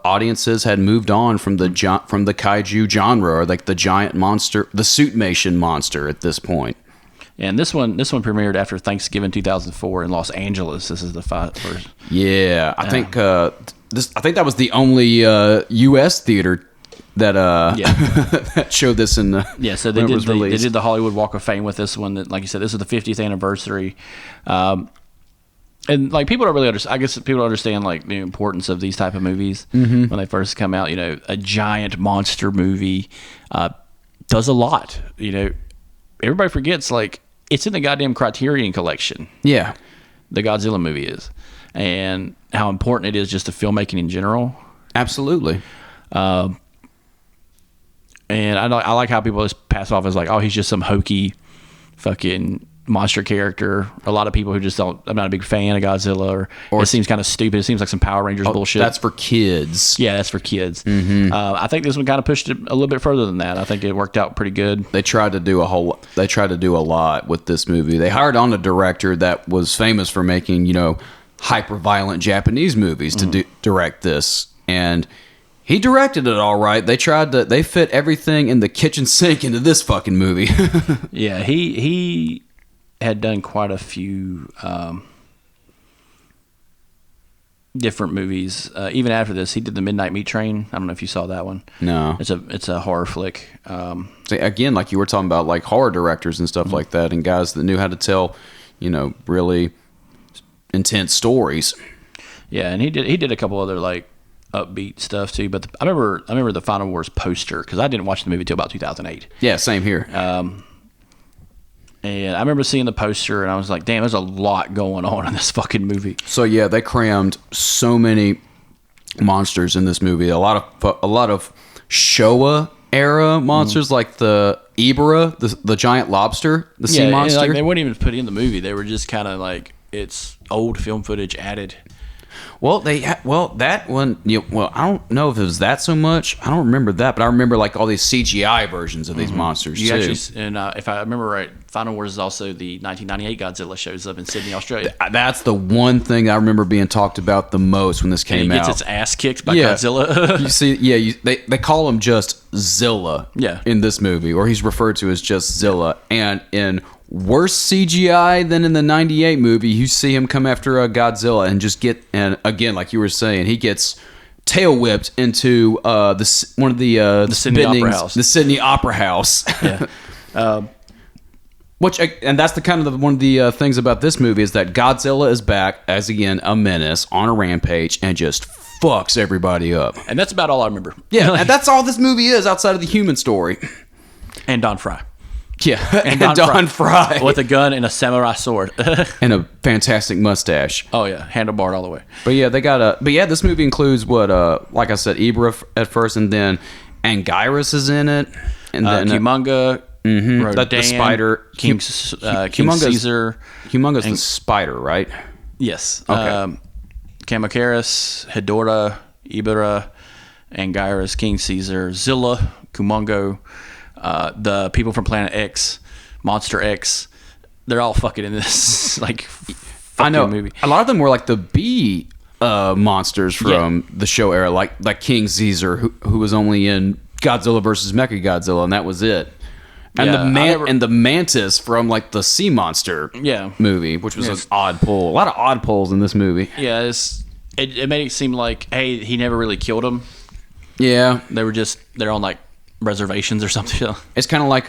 audiences had moved on from the kaiju genre, or like the giant monster, the suitmation monster at this point. And this one premiered after Thanksgiving 2004 in Los Angeles. This is the first. Yeah, I think that was the only U.S. theater that that showed this in the So they did the Hollywood Walk of Fame with this one. That, like you said, this is the 50th anniversary. And like people don't really understand. I guess people don't understand like the importance of these type of movies when they first come out. A giant monster movie does a lot. Everybody forgets like it's in the goddamn Criterion collection. Yeah, the Godzilla movie is, and how important it is just to filmmaking in general. Absolutely. And I like how people just pass off as like, oh, he's just some hokey fucking monster character. A lot of people who just don't, I'm not a big fan of Godzilla, or it seems kind of stupid. It seems like some Power Rangers bullshit. That's for kids. Yeah, that's for kids. Mm-hmm. I think this one kind of pushed it a little bit further than that. I think it worked out pretty good. They tried to do a lot with this movie. They hired on a director that was famous for making, hyper violent Japanese movies to direct this, and he directed it all right. They fit everything in the kitchen sink into this fucking movie. Yeah, he had done quite a few different movies. Even after this, he did The Midnight Meat Train. I don't know if you saw that one. No. It's a horror flick. Again, like you were talking about, like horror directors and stuff like that, and guys that knew how to tell, really intense stories. Yeah, and he did a couple other like upbeat stuff too. But I remember the Final Wars poster because I didn't watch the movie till about 2008. Yeah, same here. And I remember seeing the poster and I was like, damn, there's a lot going on in this fucking movie. So yeah, they crammed so many monsters in this movie. A lot of Showa era monsters, like the Ibera, the giant lobster, the sea monster. Like they weren't even put in the movie. They were just kind of like it's old film footage added. Well, that one. I don't know if it was that so much. I don't remember that, but I remember like all these CGI versions of these monsters too. Actually, and if I remember right, Final Wars is also the 1998 Godzilla shows up in Sydney, Australia. That's the one thing I remember being talked about the most when this came out. It gets its ass kicked by Godzilla. You see, they call him just Zilla. In this movie, or he's referred to as just Zilla, and in worse CGI than in the 98 movie, you see him come after Godzilla and just get, and again, like you were saying, he gets tail whipped into one of the Sydney Opera House. The Sydney Opera House. And that's the kind of one of the things about this movie is that Godzilla is back as, again, a menace on a rampage and just fucks everybody up. And that's about all I remember. Yeah, and that's all this movie is outside of the human story. And Don Fry. Yeah, and Don Fry. With a gun and a samurai sword. And a fantastic mustache. Oh, yeah. Handlebarred all the way. But yeah, this movie includes what, like I said, Ibra at first, and then Anguirus is in it. And then Humunga, Rodan, the spider. King Caesar. Humunga's the spider, right? Yes. Okay. Kamakeris, Hedorah, Ibera, Anguirus, King Caesar, Zilla, Kumongo, the people from Planet X, Monster X, they're all fucking in this I know movie. A lot of them were like the B monsters from the show era, like King Caesar, who was only in Godzilla versus Mechagodzilla, and that was it. And the mantis from like the sea monster movie, which was an odd pull. A lot of odd pulls in this movie. Yeah, it made it seem like, hey, he never really killed them. Yeah, they're on like reservations or something. It's kind of like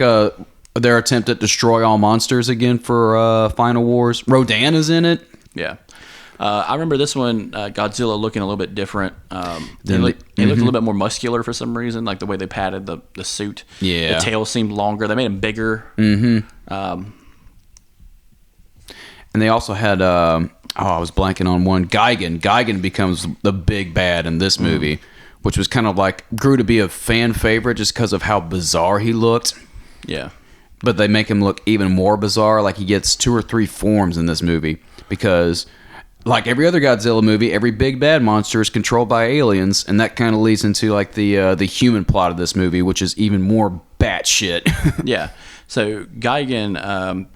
their attempt at destroy all monsters again for Final Wars. Rodan is in it. Yeah. I remember this one, Godzilla looking a little bit different. He looked a little bit more muscular for some reason, like the way they padded the suit. Yeah. The tail seemed longer. They made him bigger. And they also had, I was blanking on one. Gigan. Gigan becomes the big bad in this movie, which was kind of like, grew to be a fan favorite just because of how bizarre he looked. Yeah. But they make him look even more bizarre. Like he gets 2 or 3 forms in this movie because, like every other Godzilla movie, every big bad monster is controlled by aliens, and that kind of leads into like the human plot of this movie, which is even more batshit. Yeah. So Gigan,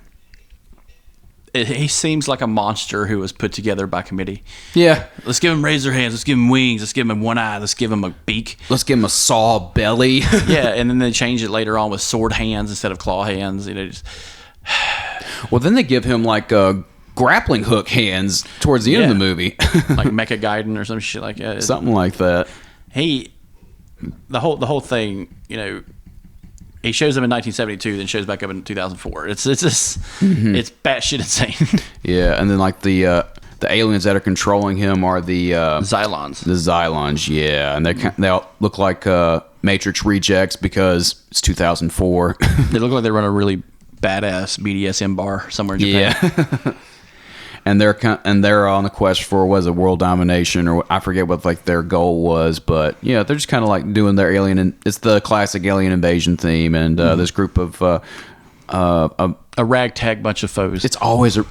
he seems like a monster who was put together by committee. Yeah. Let's give him razor hands. Let's give him wings. Let's give him one eye. Let's give him a beak. Let's give him a saw belly. Yeah, and then they change it later on with sword hands instead of claw hands. Well, then they give him like grappling hook hands towards the end of the movie. Like Mecha Gaiden or some shit like that. Something like that. The whole thing, he shows up in 1972, then shows back up in 2004. It's just it's batshit insane. Yeah, and then like the aliens that are controlling him are the Xylons. The Xylons, yeah, and they all look like Matrix rejects because it's 2004. They look like they run a really badass BDSM bar somewhere in Japan. Yeah. And they're on the quest for world domination, or I forget what like their goal was, but yeah, they're just kind of like doing their alien, and it's the classic alien invasion theme, and this group of a ragtag bunch of foes. It's always a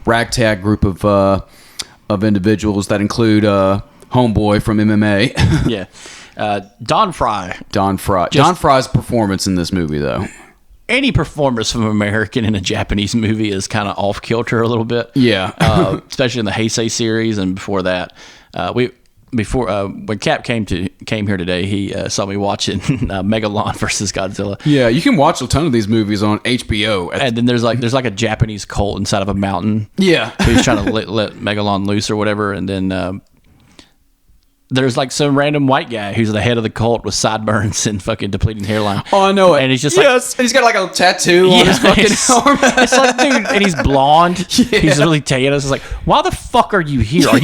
ragtag group of individuals that include Homeboy from MMA. Yeah, Don Fry. Don Fry's performance in this movie, though. Any performance from an American in a Japanese movie is kind of off kilter a little bit. Yeah. Especially in the Heisei series and before that. When Cap came here today, he saw me watching Megalon versus Godzilla. Yeah, you can watch a ton of these movies on HBO. And then there's like a Japanese cult inside of a mountain. Yeah. Who's trying to let Megalon loose or whatever, and then there's like some random white guy who's the head of the cult with sideburns and fucking depleting hairline. Oh, I know it. And he's just and he's got like a tattoo on his fucking arm. It's like, dude, and he's blonde. Yeah. He's really taking us. It's like, why the fuck are you here? Are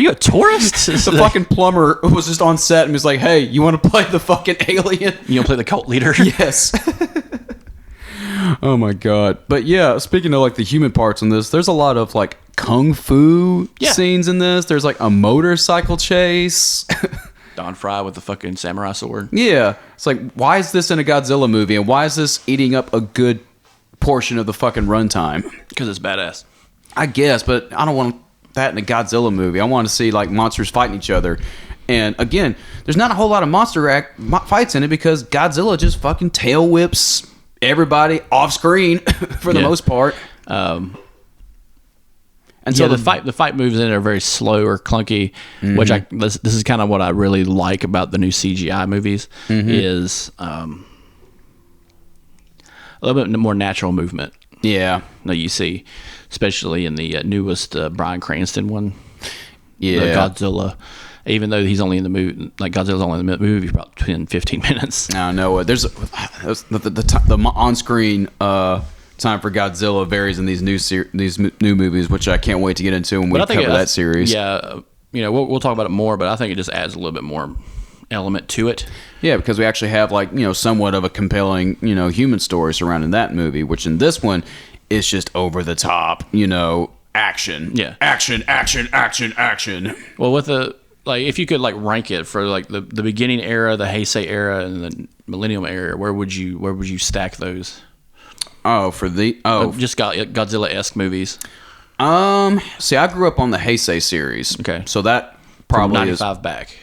you a tourist? The fucking plumber was just on set and was like, "Hey, you want to play the fucking alien? You want to play the cult leader?" Yes. Oh my god. But yeah, speaking of like the human parts in this, there's a lot of like kung fu Yeah. scenes in this. There's like a motorcycle chase. Don Fry with the fucking samurai sword. Yeah. It's like, why is this in a Godzilla movie? And why is this eating up a good portion of the fucking runtime? Because it's badass. I guess, but I don't want that in a Godzilla movie. I want to see like monsters fighting each other. And again, there's not a whole lot of fights in it because Godzilla just fucking tail whips everybody off screen for the most part. And so the fight moves in are very slow or clunky, which this is kind of what I really like about the new CGI movies is a little bit more natural movement. Yeah, that you see, especially in the newest Bryan Cranston one. Yeah, the Godzilla. Even though he's only in the movie, like Godzilla's only in the movie for about 10-15 minutes. I know. There's the on-screen time for Godzilla varies in these new movies, which I can't wait to get into when we cover that series. Yeah, we'll talk about it more, but I think it just adds a little bit more element to it. Yeah, because we actually have like somewhat of a compelling human story surrounding that movie, which in this one is just over the top. Action. Yeah, action. Well, with if you could rank it for the beginning era, the Heisei era, and the Millennium era, where would you stack those? Just Godzilla-esque movies. See, I grew up on the Heisei series. Okay, so that probably from 95 back.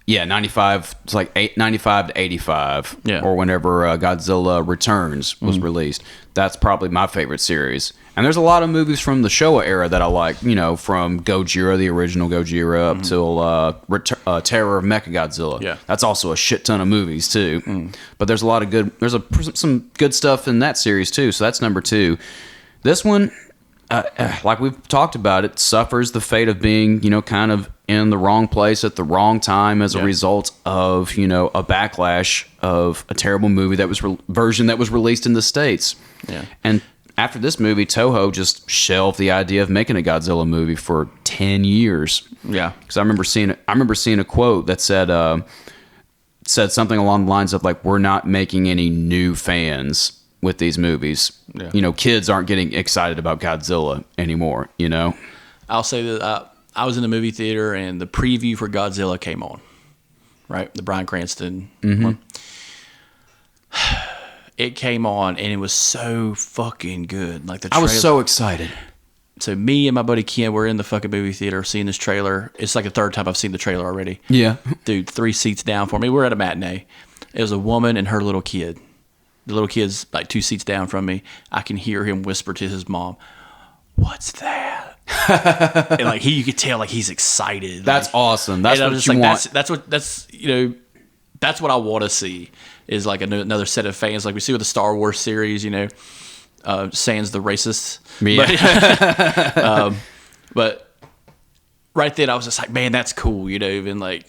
Yeah, 95. It's like 95 to 85. Yeah, or whenever Godzilla Returns was released. That's probably my favorite series. And there's a lot of movies from the Showa era that I like. From Gojira, the original Gojira, up till Terror of Mechagodzilla. Yeah, that's also a shit ton of movies too. But there's a lot of good. There's some good stuff in that series too. So that's number 2. This one, like we've talked about, it suffers the fate of being kind of in the wrong place at the wrong time as a result of a backlash of a terrible movie version that was released in the States. Yeah, and after this movie, Toho just shelved the idea of making a Godzilla movie for 10 years. Yeah, because I remember seeing a quote that said something along the lines of we're not making any new fans with these movies. Yeah. Kids aren't getting excited about Godzilla anymore. I'll say that I was in the movie theater and the preview for Godzilla came on. Right, the Bryan Cranston one. It came on and it was so fucking good. I was so excited. So me and my buddy Ken were in the fucking movie theater seeing this trailer. It's like the third time I've seen the trailer already. Yeah. Dude, 3 seats down for me. We're at a matinee. It was a woman and her little kid. The little kid's 2 seats down from me. I can hear him whisper to his mom, "What's that?" And you could tell he's excited. That's awesome. That's what you want. That's what I want to see is another set of fans like we see with the Star Wars series. Sans the racist. Yeah. But right then I was just like, man, that's cool. Even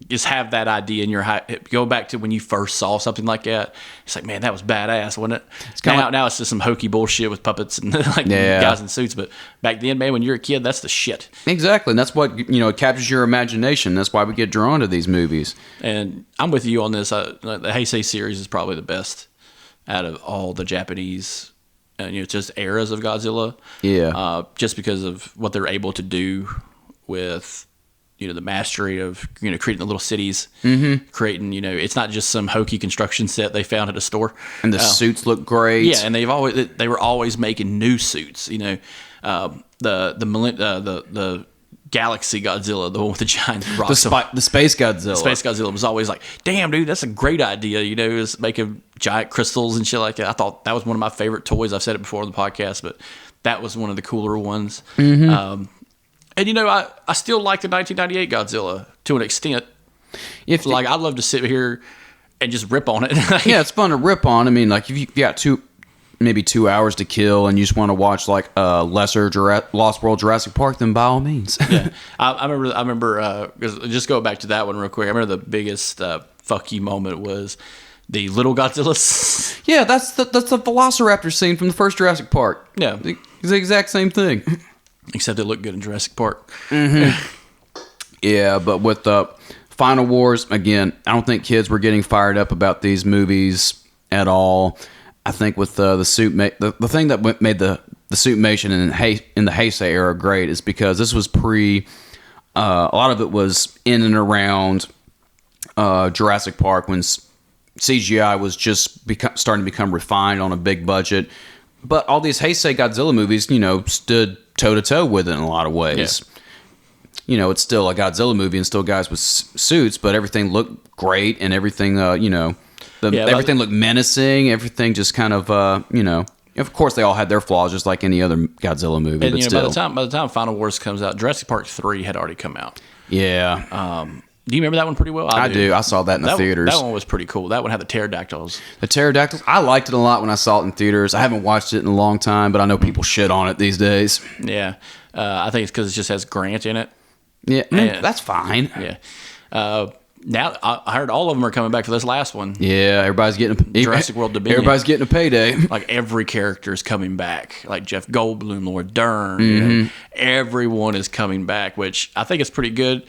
just have that idea in your head. Go back to when you first saw something like that. It's like, man, that was badass, wasn't it? It's now it's just some hokey bullshit with puppets and guys in suits. But back then, man, when you're a kid, that's the shit. Exactly. And that's what, it captures your imagination. That's why we get drawn to these movies. And I'm with you on this. The Heisei series is probably the best out of all the Japanese, just eras of Godzilla. Yeah. Just because of what they're able to do with the mastery of creating the little cities, creating it's not just some hokey construction set they found at a store, and the suits look great. Yeah, and they were always making new suits. The Galaxy Godzilla, the one with the giant rocks, the Space Godzilla. The Space Godzilla was always like, damn, dude, that's a great idea. Is making giant crystals and shit like that. I thought that was one of my favorite toys. I've said it before on the podcast, but that was one of the cooler ones. And I still like the 1998 Godzilla to an extent. I'd love to sit here and just rip on it. Yeah, it's fun to rip on. I mean, if you got 2 hours to kill and you just want to watch lesser Lost World Jurassic Park, then by all means. Yeah, I remember. Just go back to that one real quick. I remember the biggest fuck you moment was the little Godzillas. Yeah, that's the Velociraptor scene from the first Jurassic Park. Yeah, it's the exact same thing. Except it looked good in Jurassic Park. Yeah, but with Final Wars, again, I don't think kids were getting fired up about these movies at all. I think with the suit, the thing that made the the Suitmation in the Heisei era are great is because this was pre. A lot of it was in and around Jurassic Park when CGI was just starting to become refined on a big budget. But all these Heisei Godzilla movies, stood toe-to-toe with it in a lot of ways. Yeah. It's still a Godzilla movie and still guys with suits, but everything looked great and everything, everything looked menacing. Everything just kind of, of course they all had their flaws just like any other Godzilla movie. And but still. by the time Final Wars comes out, Jurassic Park 3 had already come out. Yeah. Do you remember that one pretty well? I do. I saw that in the theaters. That one was pretty cool. That one had the pterodactyls. The pterodactyls? I liked it a lot when I saw it in theaters. I haven't watched it in a long time, but I know people shit on it these days. Yeah. I think it's because it just has Grant in it. Yeah, that's fine. Yeah. Now, I heard all of them are coming back for this last one. Yeah, everybody's getting Jurassic World Dominion. Everybody's getting a payday. Like every character is coming back. Like Jeff Goldblum, Laura Dern. Everyone is coming back, which I think is pretty good.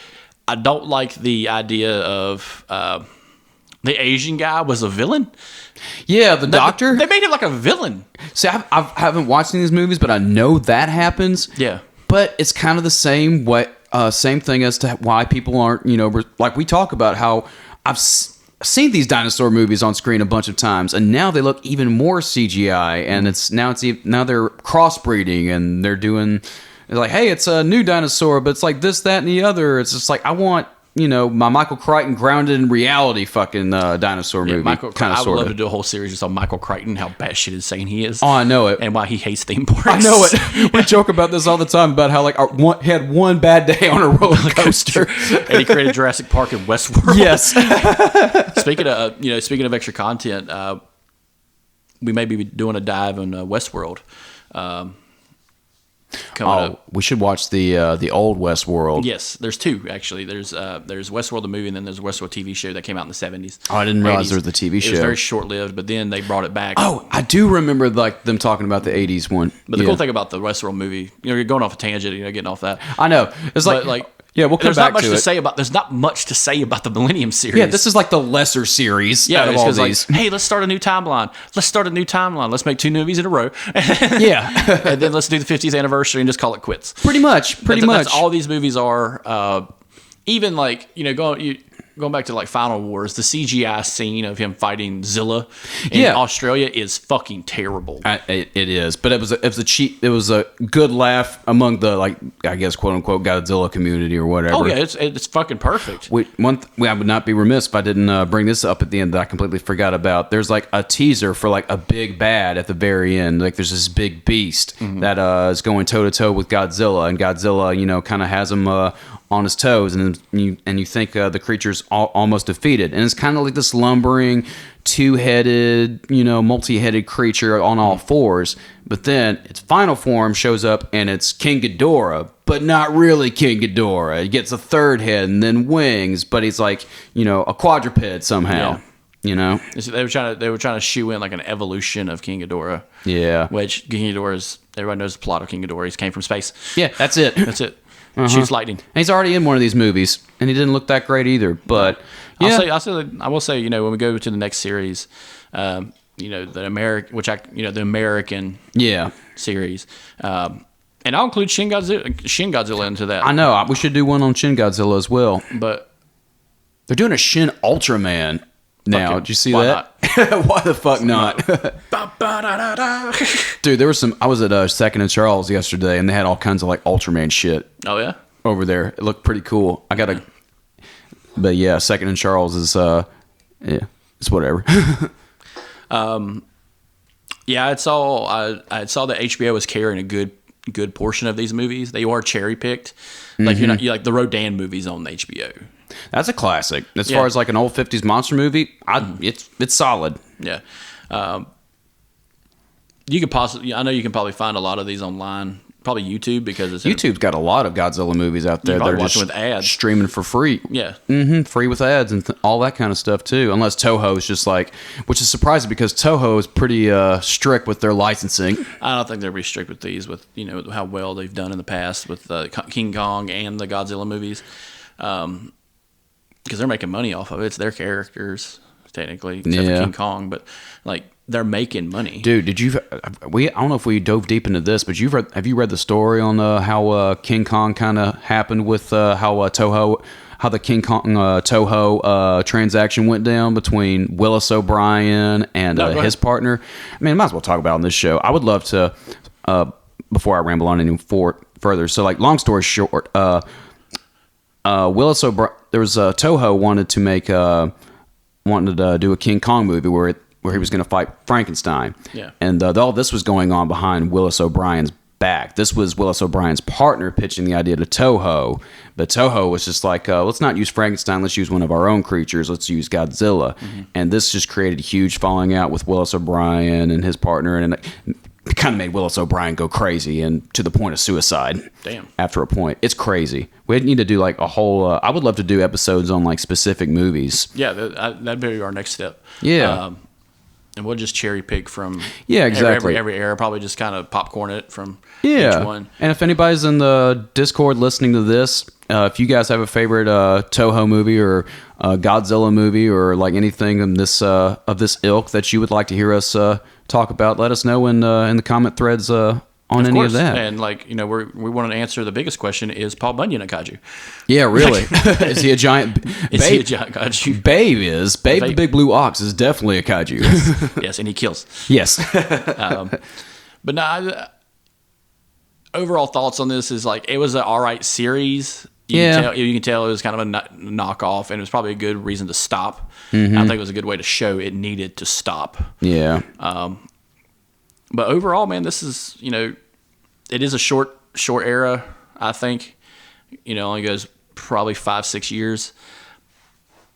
I don't like the idea of the Asian guy was a villain. Yeah, the doctor. They made him like a villain. See, I haven't watched any of these movies, but I know that happens. Yeah. But it's kind of the same same thing as to why people aren't, like we talk about how I've seen these dinosaur movies on screen a bunch of times, and now they look even more CGI, and now they're crossbreeding, and they're doing. It's like, hey, it's a new dinosaur, but it's like this, that, and the other. It's just like, I want, my Michael Crichton grounded in reality fucking dinosaur movie. I would love to do a whole series just on Michael Crichton, how batshit insane he is. Oh, I know it. And why he hates theme parks. I know it. We joke about this all the time about how, like, he had one bad day on a roller coaster. And he created Jurassic Park and Westworld. Yes. Speaking of extra content, we may be doing a dive on Westworld. We should watch the old Westworld. Yes, there's two actually. There's Westworld the movie, and then there's a Westworld TV show that came out in the 70s. Oh, I didn't realize there was the TV show. It was very short lived, but then they brought it back. Oh, I do remember like them talking about the 80s one. But the cool thing about the Westworld movie, you're going off a tangent, getting off that. I know. It's like yeah, we'll come back to it. There's not much to say about the Millennium series. Yeah, this is like the lesser series out of all these. Hey, let's start a new timeline. Let's make 2 movies in a row. Yeah. And then let's do the 50th anniversary and just call it quits. Pretty much. That's all these movies are. Even like, going back to like Final Wars, the CGI scene of him fighting Zilla in Australia is fucking terrible. It is, but it was a good laugh among the, like, I guess, quote unquote Godzilla community or whatever. Oh yeah, it's fucking perfect. I would not be remiss if I didn't bring this up at the end that I completely forgot about. There's like a teaser for like a big bad at the very end. Like there's this big beast that is going toe to toe with Godzilla, and Godzilla, kind of has him on his toes, and you think the creature's almost defeated, and it's kind of like this lumbering, two-headed, multi-headed creature on all fours. But then its final form shows up, and it's King Ghidorah, but not really King Ghidorah. He gets a third head and then wings, but he's like a quadruped somehow. Yeah. They were trying to shoe in like an evolution of King Ghidorah. Yeah, which King Ghidorah is. Everybody knows the plot of King Ghidorah. He came from space. Yeah, that's it. That's it. Shoots lightning. And he's already in one of these movies, and he didn't look that great either. But yeah, I will say, when we go to the next series, the American series, and I'll include Shin Godzilla into that. I know we should do one on Shin Godzilla as well. But they're doing a Shin Ultraman now. Did you see that? Why the fuck not? Dude, there was some. I was at Second and Charles yesterday, and they had all kinds of like Ultraman shit. Oh yeah, over there. It looked pretty cool. But yeah, Second and Charles is it's whatever. Yeah, I saw that HBO was carrying a good portion of these movies. They are cherry picked. Like you like the Rodan movies on HBO. That's a classic. As far as like an old 50s monster movie, it's solid. Yeah. You could I know you can probably find a lot of these online, probably YouTube, because YouTube's got a lot of Godzilla movies out there that are just with ads, streaming for free. Yeah. Free with ads and all that kind of stuff too. Unless Toho is just like, which is surprising because Toho is pretty strict with their licensing. I don't think they're very strict with these, with how well they've done in the past with King Kong and the Godzilla movies. Because they're making money off of it. It's their characters, technically, except for King Kong. But like they're making money. Dude, I don't know if we dove deep into this, but have you read the story on how King Kong kind of happened with how the King Kong Toho transaction went down between Willis O'Brien and his partner? I mean, I might as well talk about it on this show. I would love to, before I ramble on any further. So, like, long story short, Willis O'Brien, there was Toho wanted to do a King Kong movie where he was going to fight Frankenstein. Yeah. And all this was going on behind Willis O'Brien's back. This was Willis O'Brien's partner pitching the idea to Toho, but Toho was just like, let's not use Frankenstein, let's use one of our own creatures, let's use Godzilla. And this just created a huge falling out with Willis O'Brien and his partner, and it kind of made Willis O'Brien go crazy and to the point of suicide. Damn. After a point. It's crazy. We need to do like a whole, I would love to do episodes on like specific movies. Yeah, that'd be our next step. Yeah. And we'll just cherry pick from exactly every era, probably just kind of popcorn it from each one. And if anybody's in the Discord listening to this, if you guys have a favorite Toho movie or Godzilla movie or like anything in this of this ilk that you would like to hear us talk about, let us know in the comment threads on any of that. And like, we want to answer the biggest question: is Paul Bunyan a kaiju? Yeah, really. Is he a giant? Is he a giant kaiju? Babe the big blue ox is definitely a kaiju. Yes, and he kills. Yes. But no, overall thoughts on this is like it was an all right series. You can tell it was kind of a knockoff, and it was probably a good reason to stop. I think it was a good way to show it needed to stop. Yeah. But overall, man, this is, it is a short era, I think. Only goes probably 5-6 years.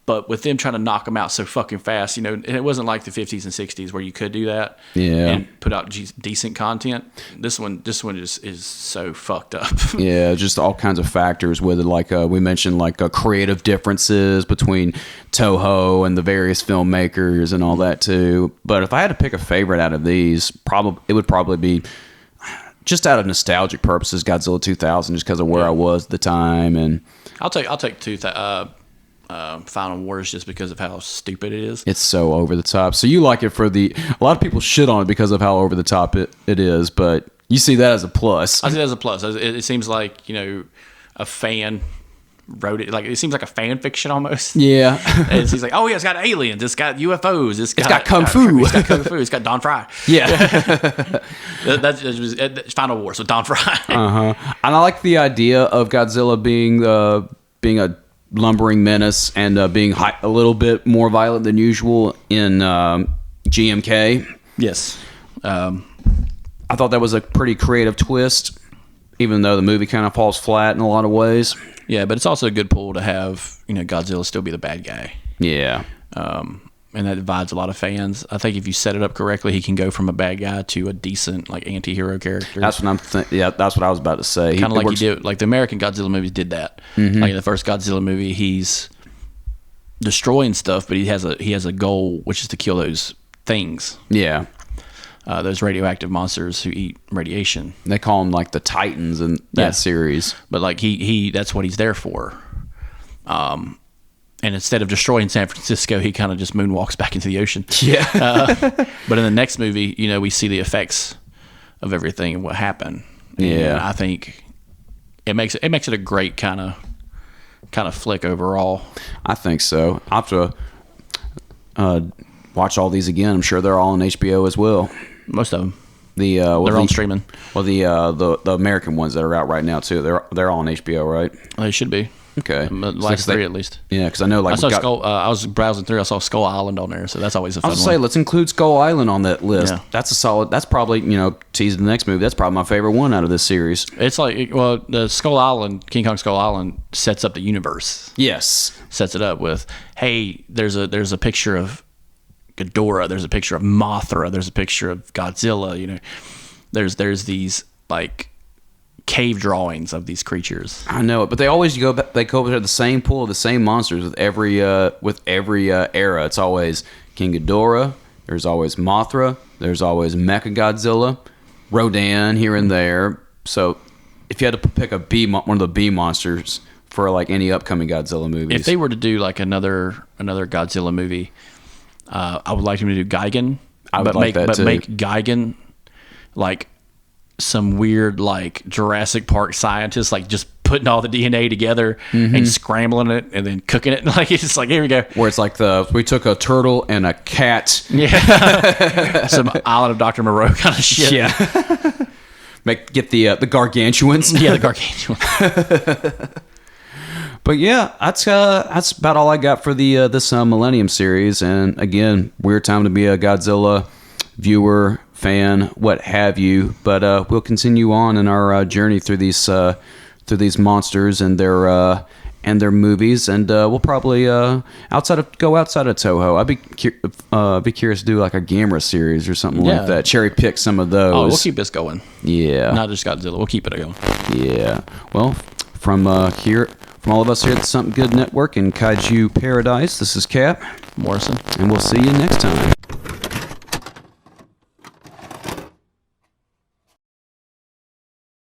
But with them trying to knock them out so fucking fast, it wasn't like the 50s and 60s where you could do that and put out decent content. This one is so fucked up. Yeah, just all kinds of factors with it. Like we mentioned, like creative differences between Toho and the various filmmakers and all that too. But if I had to pick a favorite out of these, it would probably be, just out of nostalgic purposes, Godzilla 2000, just because of where I was at the time. And I'll take Final Wars just because of how stupid it is. It's so over the top. So you like it for a lot of people shit on it because of how over the top it is, but you see that as a plus. I see that as a plus. It seems like, a fan wrote it. Like, it seems like a fan fiction almost. Yeah. And he's like, oh yeah, it's got aliens, it's got UFOs, it's got kung fu. It's got kung fu, it's got Don Fry. Yeah. That's Final Wars with Don Fry. And I like the idea of Godzilla being a lumbering menace and being a little bit more violent than usual in GMK. Yes. I thought that was a pretty creative twist, even though the movie kind of falls flat in a lot of ways. Yeah, but it's also a good pull to have, Godzilla still be the bad guy. Yeah. And that divides a lot of fans. I think if you set it up correctly, he can go from a bad guy to a decent, like, anti-hero character. That's what that's what I was about to say. Kind of like he did, like the American Godzilla movies did that. Like in the first Godzilla movie, he's destroying stuff, but he has a goal, which is to kill those things. Yeah. Those radioactive monsters who eat radiation. They call them like the Titans in that series. But like he that's what he's there for. And instead of destroying San Francisco, he kind of just moonwalks back into the ocean. Yeah. But in the next movie, we see the effects of everything and what happened. Yeah. And I think it makes it a great kind of flick overall. I think so. I'll have to watch all these again. I'm sure they're all on HBO as well. Most of them. They're on streaming. Well, the American ones that are out right now too. They're all on HBO, right? They should be. Okay. Last three at least. Yeah, because I know I was browsing through. I saw Skull Island on there, so that's always a fun one. I was let's include Skull Island on that list. Yeah. That's a solid. That's probably teasing the next movie. That's probably my favorite one out of this series. It's like the Skull Island, King Kong Skull Island sets up the universe. Yes. Sets it up with, hey, there's a picture of Ghidorah, there's a picture of Mothra, there's a picture of Godzilla. There's these like cave drawings of these creatures. I know it, but they always go to the same pool of the same monsters with every era. It's always King Ghidorah. There's always Mothra. There's always Mechagodzilla, Rodan here and there. So if you had to pick one of the B monsters for like any upcoming Godzilla movies, if they were to do like another Godzilla movie, I would like them to do Gigan. I would like that too. Make Gigan like some weird like Jurassic Park scientist, like just putting all the DNA together and scrambling it and then cooking it. Like it's just like, here we go. Where it's like we took a turtle and a cat. Yeah. Some Island of Dr. Moreau kind of shit. Yeah. Get the gargantuans. Yeah, the gargantuan. But yeah, that's about all I got for this Millennium series. And again, weird time to be a Godzilla viewer, fan, what have you. But we'll continue on in our journey through these monsters and their movies, and we'll probably go outside of Toho. I'd be curious to do like a Gamera series or something like that. Cherry pick some of those. Oh, we'll keep this going. Yeah, not just Godzilla. We'll keep it going. Yeah. Well, from all of us here at the Something Good Network in Kaiju Paradise, this is Cap Morrison, and we'll see you next time.